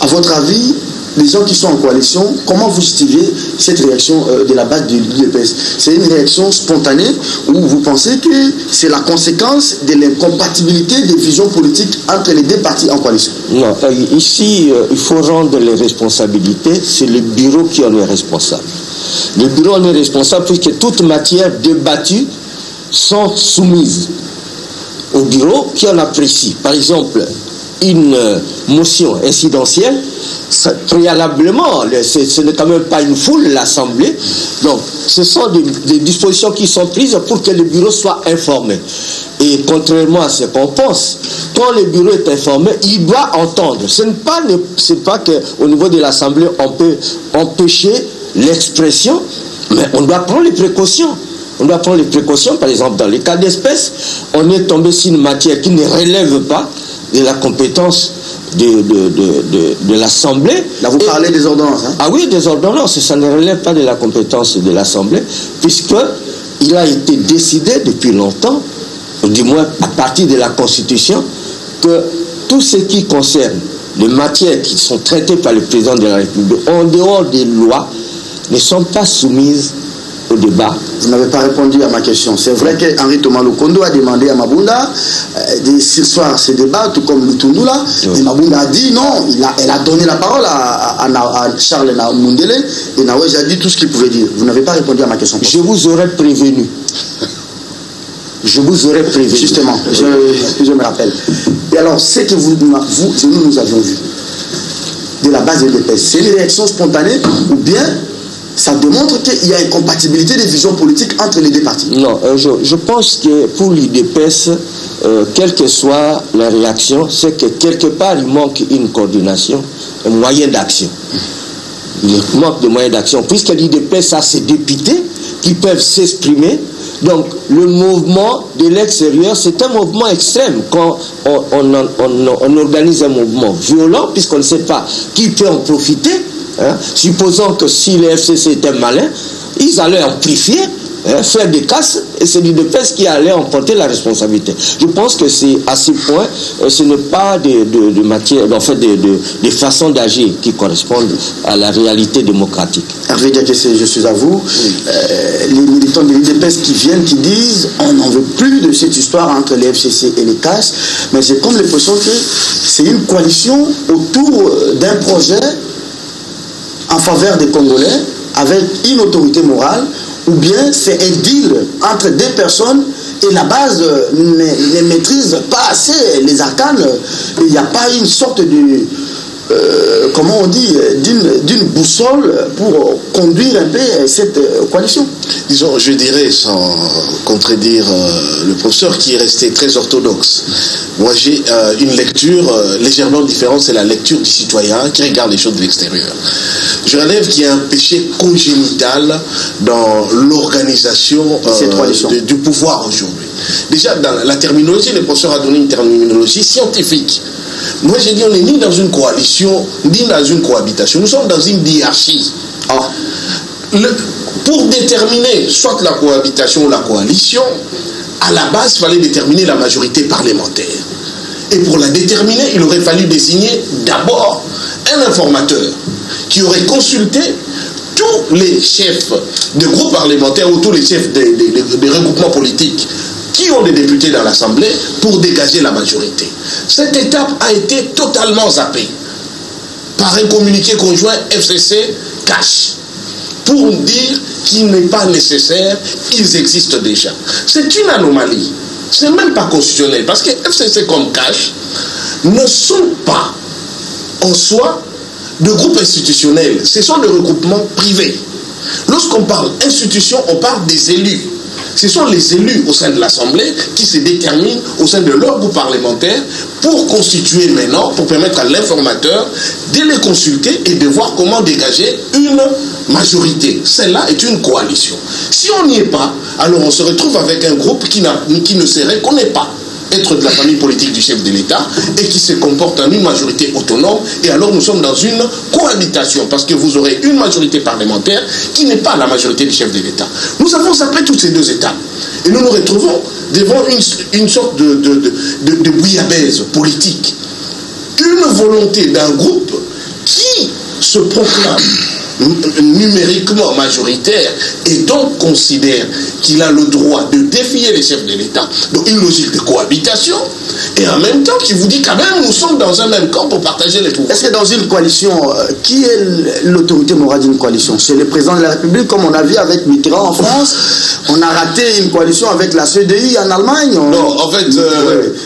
À votre avis, les gens qui sont en coalition, comment vous justifiez cette réaction de la base de l'UDPS? C'est une réaction spontanée ou vous pensez que c'est la conséquence de l'incompatibilité des visions politiques entre les deux partis en coalition? Non, ici, il faut rendre les responsabilités. C'est le bureau qui en est responsable. Le bureau en est responsable puisque toute matière débattue sont soumises au bureau qui en apprécie. Par exemple, une motion incidentielle, préalablement, ce n'est quand même pas une foule, l'Assemblée. Donc, ce sont des dispositions qui sont prises pour que le bureau soit informé. Et contrairement à ce qu'on pense, quand le bureau est informé, il doit entendre. Ce n'est pas qu'au niveau de l'Assemblée, on peut empêcher l'expression, mais on doit prendre les précautions. On doit prendre les précautions, par exemple, dans les cas d'espèce, on est tombé sur une matière qui ne relève pas de la compétence de l'Assemblée. Là, vous parlez des ordonnances. Ah oui, des ordonnances. Ça ne relève pas de la compétence de l'Assemblée, puisqu'il a été décidé depuis longtemps, du moins à partir de la Constitution, que tout ce qui concerne les matières qui sont traitées par le président de la République, en dehors des lois, ne sont pas soumises au débat. Vous n'avez pas répondu à ma question. C'est vrai qu'Henri Thomas Lokondo a demandé à Mabunda de surseoir ces débats, tout comme Lutundula. Oui. Et Mabunda a dit non, elle a donné la parole à Charles Mundele et Nawaj a dit tout ce qu'il pouvait dire. Vous n'avez pas répondu à ma question. Je vous aurais prévenu. Je vous aurais prévenu. Justement, je me rappelle. Et alors, ce que nous avions vu de la base de l'EPS, c'est une réaction spontanée ou bien ça démontre qu'il y a une compatibilité des visions politiques entre les deux partis? Non, je pense que pour l'UDPS, quelle que soit la réaction, c'est que quelque part il manque une coordination, un moyen d'action. le manque de moyens d'action, puisque l'IDPS a ses députés qui peuvent s'exprimer. Donc, le mouvement de l'extérieur, c'est un mouvement extrême. Quand on organise un mouvement violent, puisqu'on ne sait pas qui peut en profiter, hein, supposons que si les FCC étaient malins, ils allaient amplifier, faire des casses, et c'est l'IDPS qui allait emporter la responsabilité. Je pense que c'est à ce point, ce n'est pas de matière, en fait, des façons d'agir qui correspondent à la réalité démocratique. Hervé Diakese, je suis à vous. Les militants de l'IDPS qui viennent, qui disent on n'en veut plus de cette histoire entre les FCC et les CAS, mais j'ai comme l'impression que c'est une coalition autour d'un projet en faveur des Congolais avec une autorité morale, ou bien c'est un deal entre deux personnes et la base ne maîtrise pas assez les arcanes. Il n'y a pas une sorte de, comment on dit, d'une boussole pour conduire un peu cette coalition. Disons, je dirais, sans contredire le professeur qui est resté très orthodoxe, moi j'ai une lecture légèrement différente, c'est la lecture du citoyen qui regarde les choses de l'extérieur. Je relève qu'il y a un péché congénital dans l'organisation du pouvoir aujourd'hui. Déjà, dans la terminologie, le professeur a donné une terminologie scientifique. Moi, j'ai dit, on n'est ni dans une coalition, ni dans une cohabitation. Nous sommes dans une diarchie. Pour déterminer soit la cohabitation ou la coalition, à la base, il fallait déterminer la majorité parlementaire. Et pour la déterminer, il aurait fallu désigner d'abord un informateur qui aurait consulté tous les chefs de groupes parlementaires ou tous les chefs des regroupements politiques qui ont des députés dans l'Assemblée pour dégager la majorité. Cette étape a été totalement zappée par un communiqué conjoint FCC-CACH pour dire qu'il n'est pas nécessaire, ils existent déjà. C'est une anomalie. Ce n'est même pas constitutionnel parce que FCC comme CACH ne sont pas en soi de groupes institutionnels. Ce sont des regroupements privés. Lorsqu'on parle institution, on parle des élus. Ce sont les élus au sein de l'Assemblée qui se déterminent au sein de leur groupe parlementaire pour constituer maintenant, pour permettre à l'informateur de les consulter et de voir comment dégager une majorité. Celle-là est une coalition. Si on n'y est pas, alors on se retrouve avec un groupe qui ne se reconnaît pas être de la famille politique du chef de l'État et qui se comporte en une majorité autonome, et alors nous sommes dans une cohabitation parce que vous aurez une majorité parlementaire qui n'est pas la majorité du chef de l'État. Nous avons zappé toutes ces deux étapes et nous nous retrouvons devant une sorte de bouillabaisse politique, une volonté d'un groupe qui se proclame numériquement majoritaire et donc considère qu'il a le droit de défier les chefs de l'État, donc une logique de cohabitation, et en même temps qui vous dit quand même nous sommes dans un même camp pour partager les pouvoirs. Est-ce que dans une coalition, qui est l'autorité morale d'une coalition? C'est le président de la République, comme on a vu avec Mitterrand en France. On a raté une coalition avec la CDI en Allemagne. Non, en fait,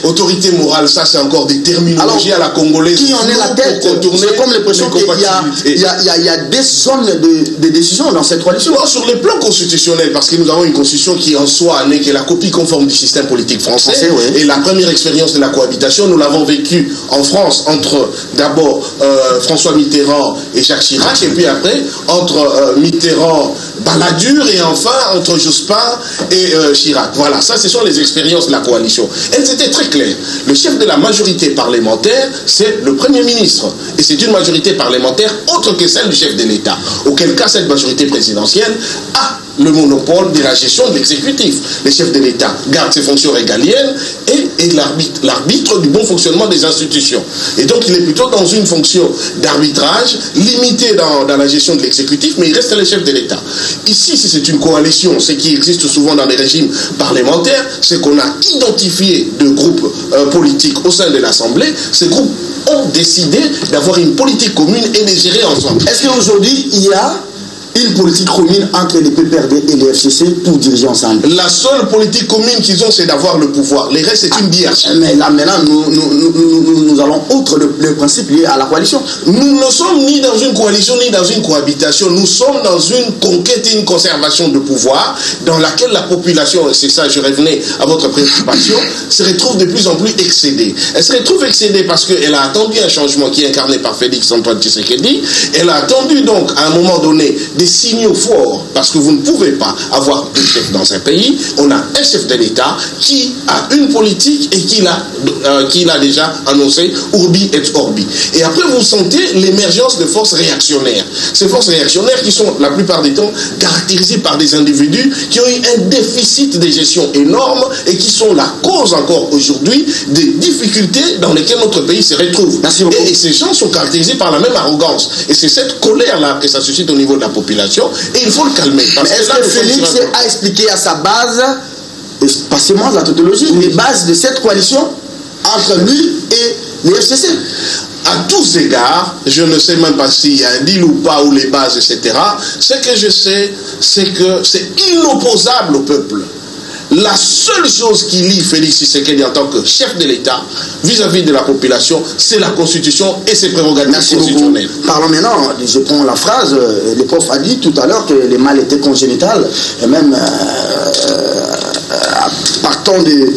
autorité morale, ça c'est encore des terminologies à la congolaise. Qui en est la tête? C'est comme l'impression qu'il y a des zones de décision dans cette coalition. Non, sur le plan constitutionnel, parce que nous avons une constitution qui en soi n'est que la copie conforme du système politique français. Et la première expérience de la cohabitation, nous l'avons vécue en France entre d'abord François Mitterrand et Jacques Chirac, et puis après entre Mitterrand, Balladur, et enfin entre Jospin et Chirac. Voilà, ça ce sont les expériences de la coalition. Elles étaient très claires. Le chef de la majorité parlementaire, c'est le Premier ministre. Et c'est une majorité parlementaire autre que celle du chef de l'État. Auquel cas, cette majorité présidentielle a le monopole de la gestion de l'exécutif. Le chef de l'État garde ses fonctions régaliennes et est l'arbitre du bon fonctionnement des institutions. Et donc, il est plutôt dans une fonction d'arbitrage, limitée dans la gestion de l'exécutif, mais il reste le chef de l'État. Ici, si c'est une coalition, ce qui existe souvent dans les régimes parlementaires, c'est qu'on a identifié deux groupes politiques au sein de l'Assemblée. Ces groupes ont décidé d'avoir une politique commune et de gérer ensemble. Est-ce qu'aujourd'hui, il y a une politique commune entre les PPRD et les FCC pour diriger ensemble. La seule politique commune qu'ils ont, c'est d'avoir le pouvoir. Les restes, c'est une biatch. Mais là, maintenant, nous allons outre le principe lié à la coalition. Nous ne sommes ni dans une coalition, ni dans une cohabitation. Nous sommes dans une conquête et une conservation de pouvoir dans laquelle la population, et c'est ça, je revenais à votre préoccupation, se retrouve de plus en plus excédée. Elle se retrouve excédée parce qu'elle a attendu un changement qui est incarné par Félix Antoine Tshisekedi. Elle a attendu donc, à un moment donné, des signaux forts, parce que vous ne pouvez pas avoir deux chefs dans un pays. On a un chef de l'État qui a une politique et qui l'a déjà annoncé urbi et orbi. Et après, vous sentez l'émergence de forces réactionnaires. Ces forces réactionnaires qui sont la plupart du temps caractérisées par des individus qui ont eu un déficit de gestion énorme et qui sont la cause encore aujourd'hui des difficultés dans lesquelles notre pays se retrouve. Et ces gens sont caractérisés par la même arrogance. Et c'est cette colère-là que ça suscite au niveau de la population. Et il faut le calmer. Est-ce que Félix a expliqué à sa base, passez-moi la tautologie, les bases de cette coalition entre lui et les FCC? À tous égards, je ne sais même pas s'il y a un deal ou pas, ou les bases, etc. Ce que je sais, c'est que c'est inopposable au peuple. La seule chose qui lie Félix Tshisekedi en tant que chef de l'État vis-à-vis de la population, c'est la Constitution et ses prérogatives constitutionnelles. Parlons maintenant, je prends la phrase, le prof a dit tout à l'heure que les mal étaient congénitales, et même partant de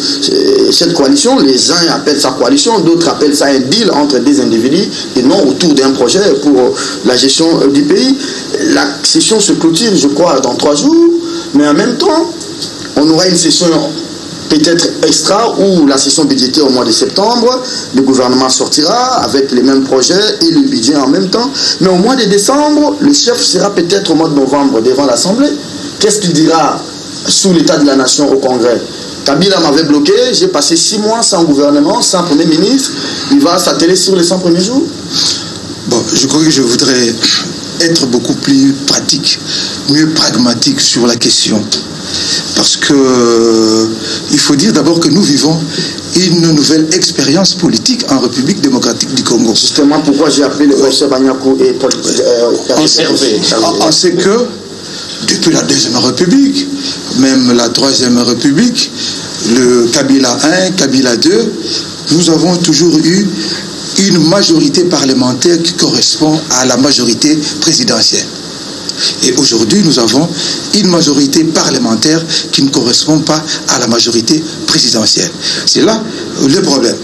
cette coalition, les uns appellent ça coalition, d'autres appellent ça un deal entre des individus et non autour d'un projet pour la gestion du pays. La session se clôture, je crois, dans 3 jours, mais en même temps, on aura une session peut-être extra où la session budgétaire au mois de septembre, le gouvernement sortira avec les mêmes projets et le budget en même temps. Mais au mois de décembre, le chef sera peut-être au mois de novembre devant l'Assemblée. Qu'est-ce qu'il dira sous l'état de la nation au Congrès? Kabila m'avait bloqué, j'ai passé 6 mois sans gouvernement, sans Premier ministre. Il va s'atteler sur les 100 premiers jours? Bon, je crois que je voudrais être beaucoup plus pratique, mieux pragmatique sur la question. Parce que il faut dire d'abord que nous vivons une nouvelle expérience politique en République démocratique du Congo. Justement, pourquoi j'ai appelé le professeur Banyakou et Paul on sait que depuis la Deuxième République, même la Troisième République, le Kabila 1, Kabila 2, nous avons toujours eu une majorité parlementaire qui correspond à la majorité présidentielle. Et aujourd'hui, nous avons une majorité parlementaire qui ne correspond pas à la majorité présidentielle. C'est là le problème.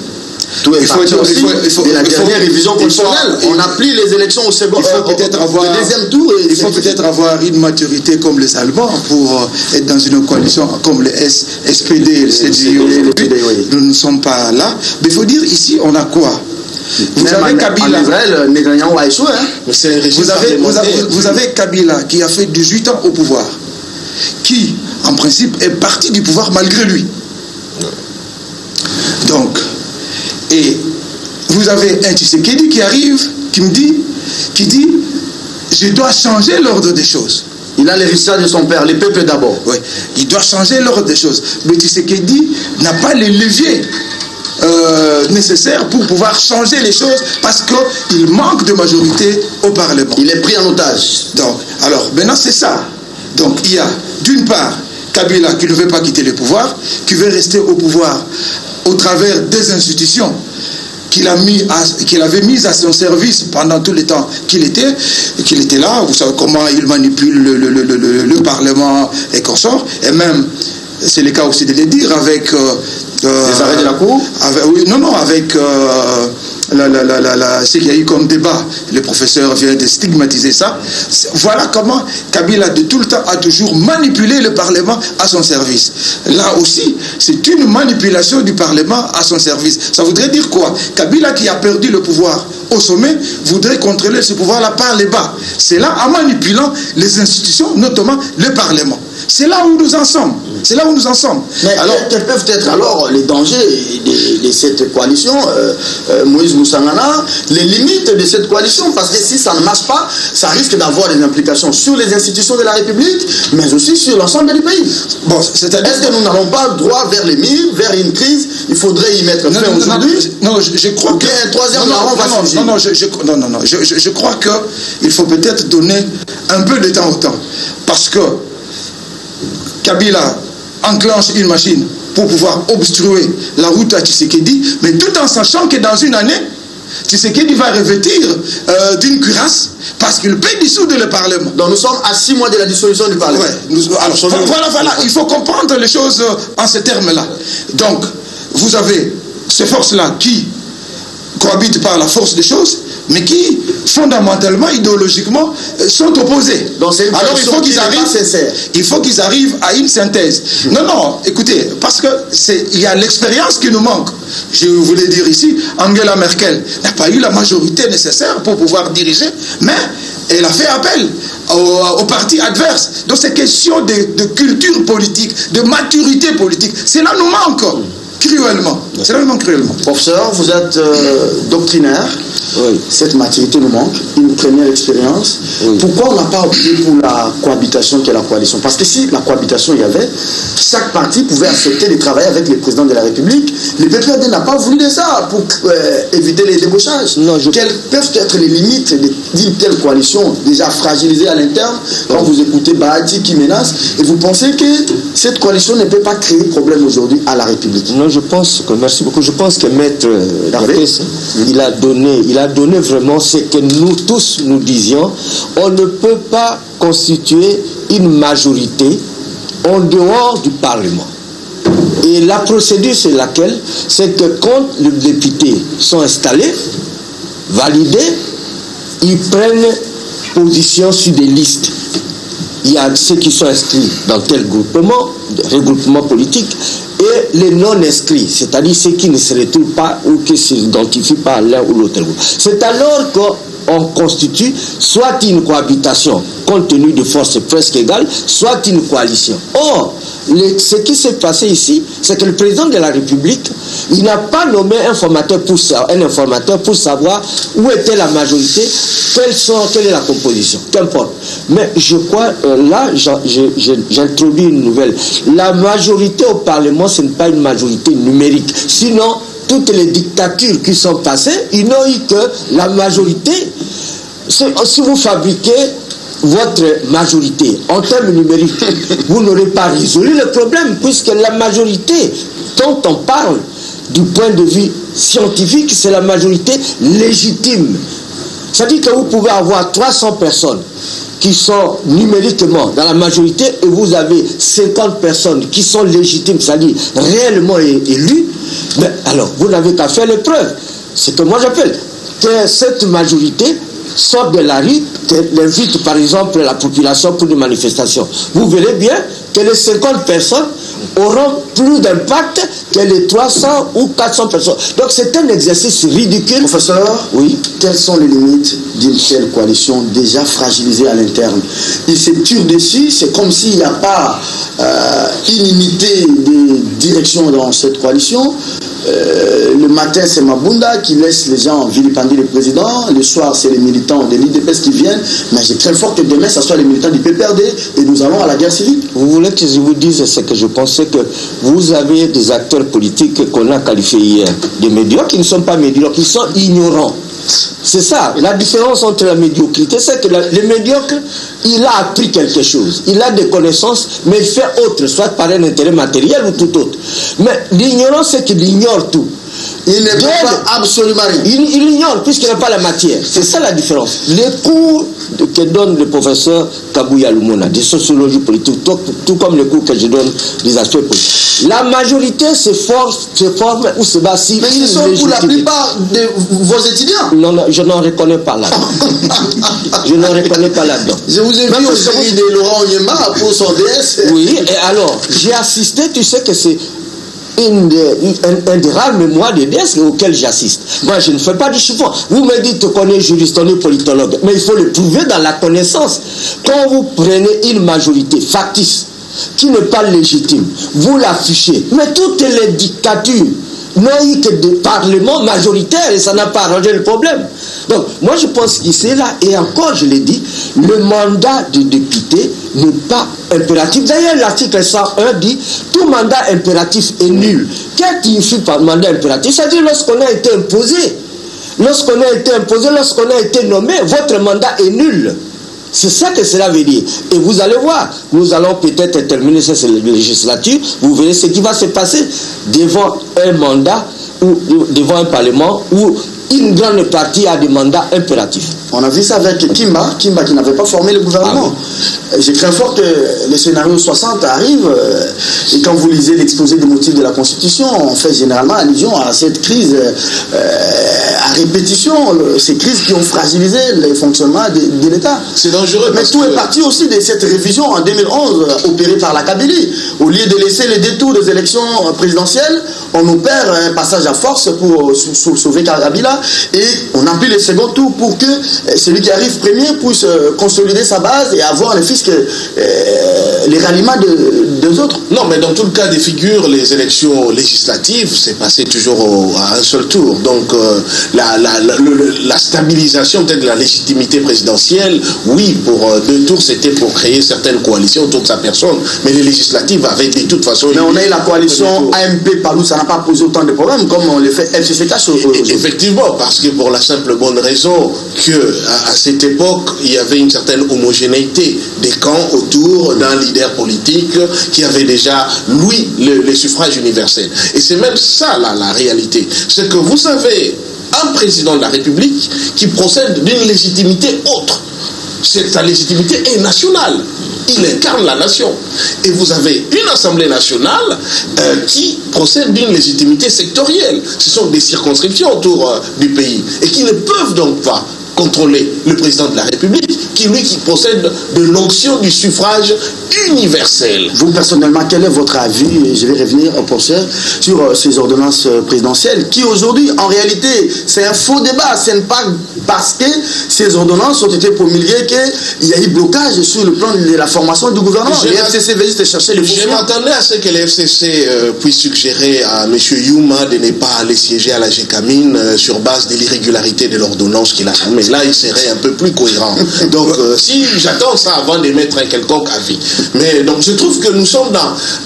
Il faut dire aussi, la dernière révision constitutionnelle, on a pris les élections au second, le deuxième tour. Il faut peut-être avoir une maturité comme les Allemands pour être dans une coalition comme le SPD, le CDU. Nous ne sommes pas là. Mais il faut dire ici, on a quoi? Vous avez Kabila. Vous avez Kabila qui a fait 18 ans au pouvoir, qui en principe est parti du pouvoir malgré lui. Donc, et vous avez un Tshisekedi qui arrive, qui dit je dois changer l'ordre des choses. Il a l'héritage de son père, le peuple d'abord. Oui, il doit changer l'ordre des choses. Mais Tshisekedi n'a pas les leviers nécessaires pour pouvoir changer les choses parce qu'il manque de majorité au Parlement. Il est pris en otage. Donc, alors, maintenant c'est ça. Donc, il y a d'une part Kabila qui ne veut pas quitter le pouvoir, qui veut rester au pouvoir au travers des institutions qu'il avait mises à son service pendant tout le temps qu'il était là. Vous savez comment il manipule le Parlement et consorts. Et même, c'est le cas aussi de le dire, avec les arrêts de la Cour. Avec ce qu'il y a eu comme débat. Le professeur vient de stigmatiser ça. Voilà comment Kabila de tout le temps a toujours manipulé le Parlement à son service. Là aussi, c'est une manipulation du Parlement à son service. Ça voudrait dire quoi? Kabila qui a perdu le pouvoir au sommet voudrait contrôler ce pouvoir-là par les bas. C'est là en manipulant les institutions, notamment le Parlement. C'est là où nous en sommes. C'est là où nous en sommes. Mais alors, quels peuvent être alors les dangers de cette coalition? Moïse Moussangana, les limites de cette coalition, parce que si ça ne marche pas, ça risque d'avoir des implications sur les institutions de la République, mais aussi sur l'ensemble du pays. Bon, c'est-à-dire est-ce que nous n'allons pas droit vers les murs, vers une crise? Il faudrait y mettre fin aujourd'hui. Non, je crois que... un troisième larron va surgir. Je crois qu'il faut peut-être donner un peu de temps au temps. Parce que Kabila enclenche une machine pour pouvoir obstruer la route à Tshisekedi, mais tout en sachant que dans une année, Tshisekedi va revêtir d'une cuirasse parce qu'il peut dissoudre le Parlement. Donc nous sommes à 6 mois de la dissolution du Parlement. Ouais, voilà, il faut comprendre les choses en ces termes-là. Donc, vous avez ces forces-là qui cohabitent par la force des choses, mais qui, fondamentalement, idéologiquement, sont opposés. Donc c'est une alors il faut qu'ils arrivent à une synthèse. Non, écoutez, parce que il y a l'expérience qui nous manque. Je voulais dire ici, Angela Merkel n'a pas eu la majorité nécessaire pour pouvoir diriger, mais elle a fait appel au parti adverse. Donc c'est question de culture politique, de maturité politique. Cela nous manque. Cruellement. C'est vraiment cruellement. Professeur, vous êtes doctrinaire. Oui. Cette maturité nous manque. Une première expérience. Oui. Pourquoi on n'a pas opté pour la cohabitation qui est la coalition? Parce que si la cohabitation il y avait, chaque parti pouvait accepter de travailler avec le président de la République. Le PPRD n'a pas voulu de ça pour éviter les débauchages. Quelles peuvent être les limites d'une telle coalition déjà fragilisée à l'interne quand vous écoutez Bahati qui menace et vous pensez que cette coalition ne peut pas créer problème aujourd'hui à la République? Non, je pense que, merci beaucoup, je pense que Maître Lopez, il a donné vraiment ce que nous tous nous disions. On ne peut pas constituer une majorité en dehors du Parlement. Et la procédure, c'est laquelle? C'est que quand les députés sont installés, validés, ils prennent position sur des listes. Il y a ceux qui sont inscrits dans tel regroupement politique, et les non-inscrits, c'est-à-dire ceux qui ne se retrouvent pas ou qui ne s'identifient pas à l'un ou l'autre groupe. C'est alors qu'on constitue soit une cohabitation compte tenu de forces presque égales, soit une coalition. Or, ce qui s'est passé ici, c'est que le président de la République, il n'a pas nommé un informateur pour savoir où était la majorité, quelle est la composition, qu'importe. Mais je crois, là, j'introduis une nouvelle. La majorité au Parlement, ce n'est pas une majorité numérique. Sinon, toutes les dictatures qui sont passées, ils n'ont eu que la majorité. Si vous fabriquez votre majorité en termes numériques, vous n'aurez pas résolu le problème, puisque la majorité dont on parle du point de vue scientifique, c'est la majorité légitime. C'est-à-dire que vous pouvez avoir 300 personnes qui sont numériquement dans la majorité et vous avez 50 personnes qui sont légitimes, c'est-à-dire réellement élues, mais alors vous n'avez qu'à faire l'épreuve. C'est que moi j'appelle que cette majorité sorte de la rue, qu'elle invite par exemple la population pour une manifestation. Vous verrez bien que les 50 personnes auront plus d'impact que les 300 ou 400 personnes. Donc c'est un exercice ridicule. Professeur, oui. Quelles sont les limites d'une telle coalition déjà fragilisée à l'interne? Il se tire dessus, c'est comme s'il n'y a pas une unité de direction dans cette coalition. Le matin, c'est Mabunda qui laisse les gens vilipender le président. Le soir, c'est les militants de l'IDPS qui viennent. Mais j'ai très fort que demain, ce soit les militants du PPRD et nous allons à la guerre civile. Vous voulez que je vous dise ce que je pensais, que vous avez des acteurs politiques qu'on a qualifiés hier de médiocres, qui ne sont pas médiocres, qui sont ignorants. C'est ça, la différence entre la médiocrité, c'est que le médiocre, il a appris quelque chose, il a des connaissances, mais il fait autre, soit par un intérêt matériel ou tout autre. Mais l'ignorant, c'est qu'il ignore tout. Il ne peut pas absolument rien. Il ignore puisqu'il n'a pas la matière. C'est ça la différence. Les cours que donne le professeur Kabouya Lumona de sociologie politique, tout comme les cours que je donne des aspects politiques. La majorité se forme ou se base. Mais ils sont pour la plupart de vos étudiants. Non, je n'en reconnais pas là. Je n'en reconnais pas là-dedans. Je vous ai vu au série de Laurent Onyema pour son DS. Oui, et alors, j'ai assisté, tu sais que c'est un des rares mémoires de DS auquel j'assiste. Moi, je ne fais pas du chiffon. Vous me dites qu'on est juriste, on est politologue, mais il faut le prouver dans la connaissance. Quand vous prenez une majorité factice, qui n'est pas légitime, vous l'affichez. Mais toutes les dictatures n'a eu que des parlements majoritaires et ça n'a pas arrangé le problème. Donc, moi je pense qu'ici, là, et encore je l'ai dit, le mandat de député n'est pas impératif. D'ailleurs, l'article 101 dit tout mandat impératif est nul. Qu'est-ce qui signifie par mandat impératif? C'est-à-dire lorsqu'on a été imposé, lorsqu'on a été nommé, votre mandat est nul. C'est ça que cela veut dire. Et vous allez voir, nous allons peut-être terminer cette législature, vous verrez ce qui va se passer devant un mandat ou devant un parlement où une grande partie a des mandats impératifs. On a vu ça avec Kimba qui n'avait pas formé le gouvernement. Je crains fort que le scénario 60 arrive et quand vous lisez l'exposé des motifs de la Constitution, on fait généralement allusion à cette crise à répétition, ces crises qui ont fragilisé le fonctionnement de l'État. C'est dangereux. Mais tout est parti aussi de cette révision en 2011 opérée par la Kabylie. Au lieu de laisser les détours des élections présidentielles, on opère un passage à force pour sauver Kabila et on emplit les seconds tours pour que celui qui arrive premier puisse consolider sa base et avoir les fiscs, les ralliements des autres. Non, mais dans tout le cas des figures, les élections législatives, c'est passé toujours à un seul tour. Donc, la stabilisation peut-être de la légitimité présidentielle, oui, pour 2 tours, c'était pour créer certaines coalitions autour de sa personne. Mais les législatives avaient de toute façon... Mais on a eu la coalition AMP par où ça n'a pas posé autant de problèmes comme on le fait FCCK. Effectivement, parce que pour la simple bonne raison qu'à cette époque, il y avait une certaine homogénéité des camps autour d'un leader politique qui avait déjà, lui, le suffrage universel. Et c'est même ça, la réalité. C'est que vous avez un président de la République qui procède d'une légitimité autre. Sa légitimité est nationale. Il incarne la nation. Et vous avez une Assemblée nationale qui procède d'une légitimité sectorielle. Ce sont des circonscriptions autour du pays et qui ne peuvent donc pas contrôler le président de la République, qui procède de l'onction du suffrage universel. Vous, personnellement, quel est votre avis, je vais revenir au professeur, sur ces ordonnances présidentielles, qui aujourd'hui, en réalité, c'est un faux débat. Ce n'est pas parce que ces ordonnances ont été promulguées qu'il y a eu blocage sur le plan de la formation du gouvernement. Les FCC veulent juste chercher les Je m'attendais à ce que les FCC puissent suggérer à M. Youma de ne pas aller siéger à la GECAMIN sur base de l'irrégularité de l'ordonnance qu'il a. Mais là, il serait un peu plus cohérent. Donc, si j'attends ça avant d'émettre un quelconque avis. Mais donc, je trouve que nous sommes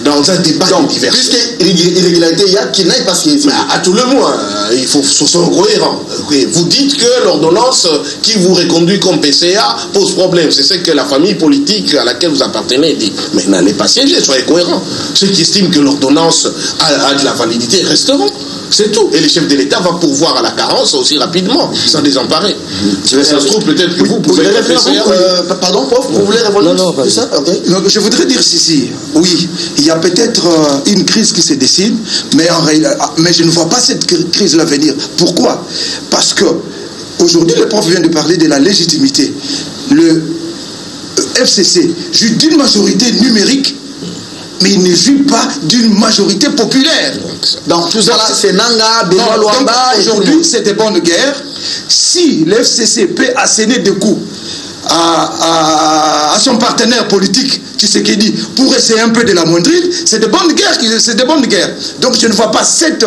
dans un débat divers. Puisqu'irrégularité, il y a qu'il n'aille pas siéger. À tout le moins, il faut soit cohérent. Vous dites que l'ordonnance qui vous reconduit comme PCA pose problème. C'est ce que la famille politique à laquelle vous appartenez dit. Mais n'allez pas siéger, soyez cohérent. Ceux qui estiment que l'ordonnance a de la validité resteront. C'est tout. Et le chef de l'État va pourvoir à la carence aussi rapidement, sans désemparer. Ça se trouve peut-être que vous pouvez réfléchir. Pardon, prof, vous voulez répondre? Non, pas ça. Okay. Donc, je voudrais dire ceci. Oui, il y a peut-être une crise qui se dessine, mais je ne vois pas cette crise-là venir. Pourquoi? Parce que aujourd'hui, le prof vient de parler de la légitimité. Le FCC joue d'une majorité numérique, mais il ne joue pas d'une majorité populaire. Donc tout ça, c'est Nanga, Benoît Luamba. Aujourd'hui, c'est des bonnes guerres. Si le FCC peut asséner des coups à son partenaire politique, Tshisekedi, pour essayer un peu de l'amoindrir, c'est de bonnes guerres. Donc je ne vois pas cette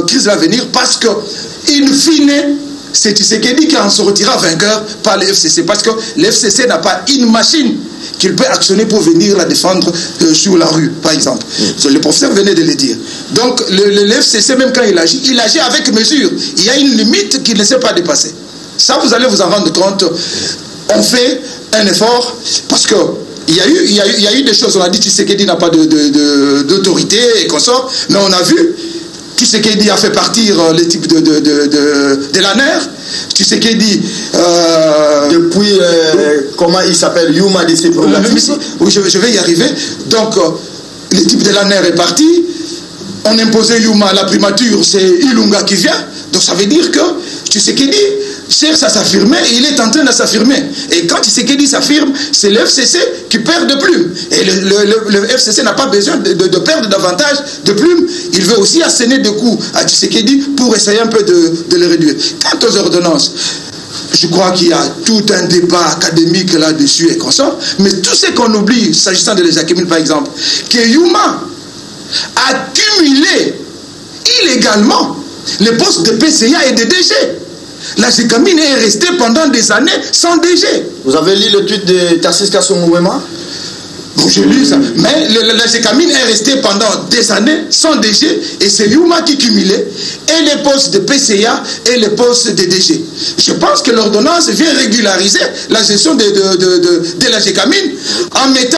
crise-là venir parce que, in fine, c'est Tshisekedi qui en sortira vainqueur par le FCC. Parce que le FCC n'a pas une machine qu'il peut actionner pour venir la défendre sur la rue, par exemple. Le professeur venait de le dire. Donc, le FCC, même quand il agit avec mesure. Il y a une limite qu'il ne sait pas dépasser. Ça, vous allez vous en rendre compte. On fait un effort parce que il y a eu des choses. On a dit que Tshisekedi n'a pas d'autorité et consort, mais on a vu Tshisekedi a fait partir les types de l'ANER. Tshisekedi depuis comment il s'appelle, Youma de ses oui, je vais y arriver. Donc le type de l'ANER est parti. On imposait Youma à la primature, c'est Ilunga qui vient. Donc ça veut dire que Tshisekedi cherche à s'affirmer et il est en train de s'affirmer. Et quand Tshisekedi s'affirme, c'est le FCC qui perd de plumes. Et le FCC n'a pas besoin de perdre davantage de plumes. Il veut aussi asséner des coups à Tshisekedi pour essayer un peu de le réduire. Quant aux ordonnances, je crois qu'il y a tout un débat académique là-dessus et consort. Mais tout ce qu'on oublie, s'agissant de les Akimil par exemple, que Youma a cumulé illégalement les postes de PCA et de DG. La GECAMIN est restée pendant des années sans DG. Vous avez lu le tweet de Tarcisse Kasson Mouvement? Bon, j'ai lu ça. Mais la GECAMIN est restée pendant des années sans DG et c'est Yuma qui cumulait et les postes de PCA et les postes de DG. Je pense que l'ordonnance vient régulariser la gestion de la GECAMIN en mettant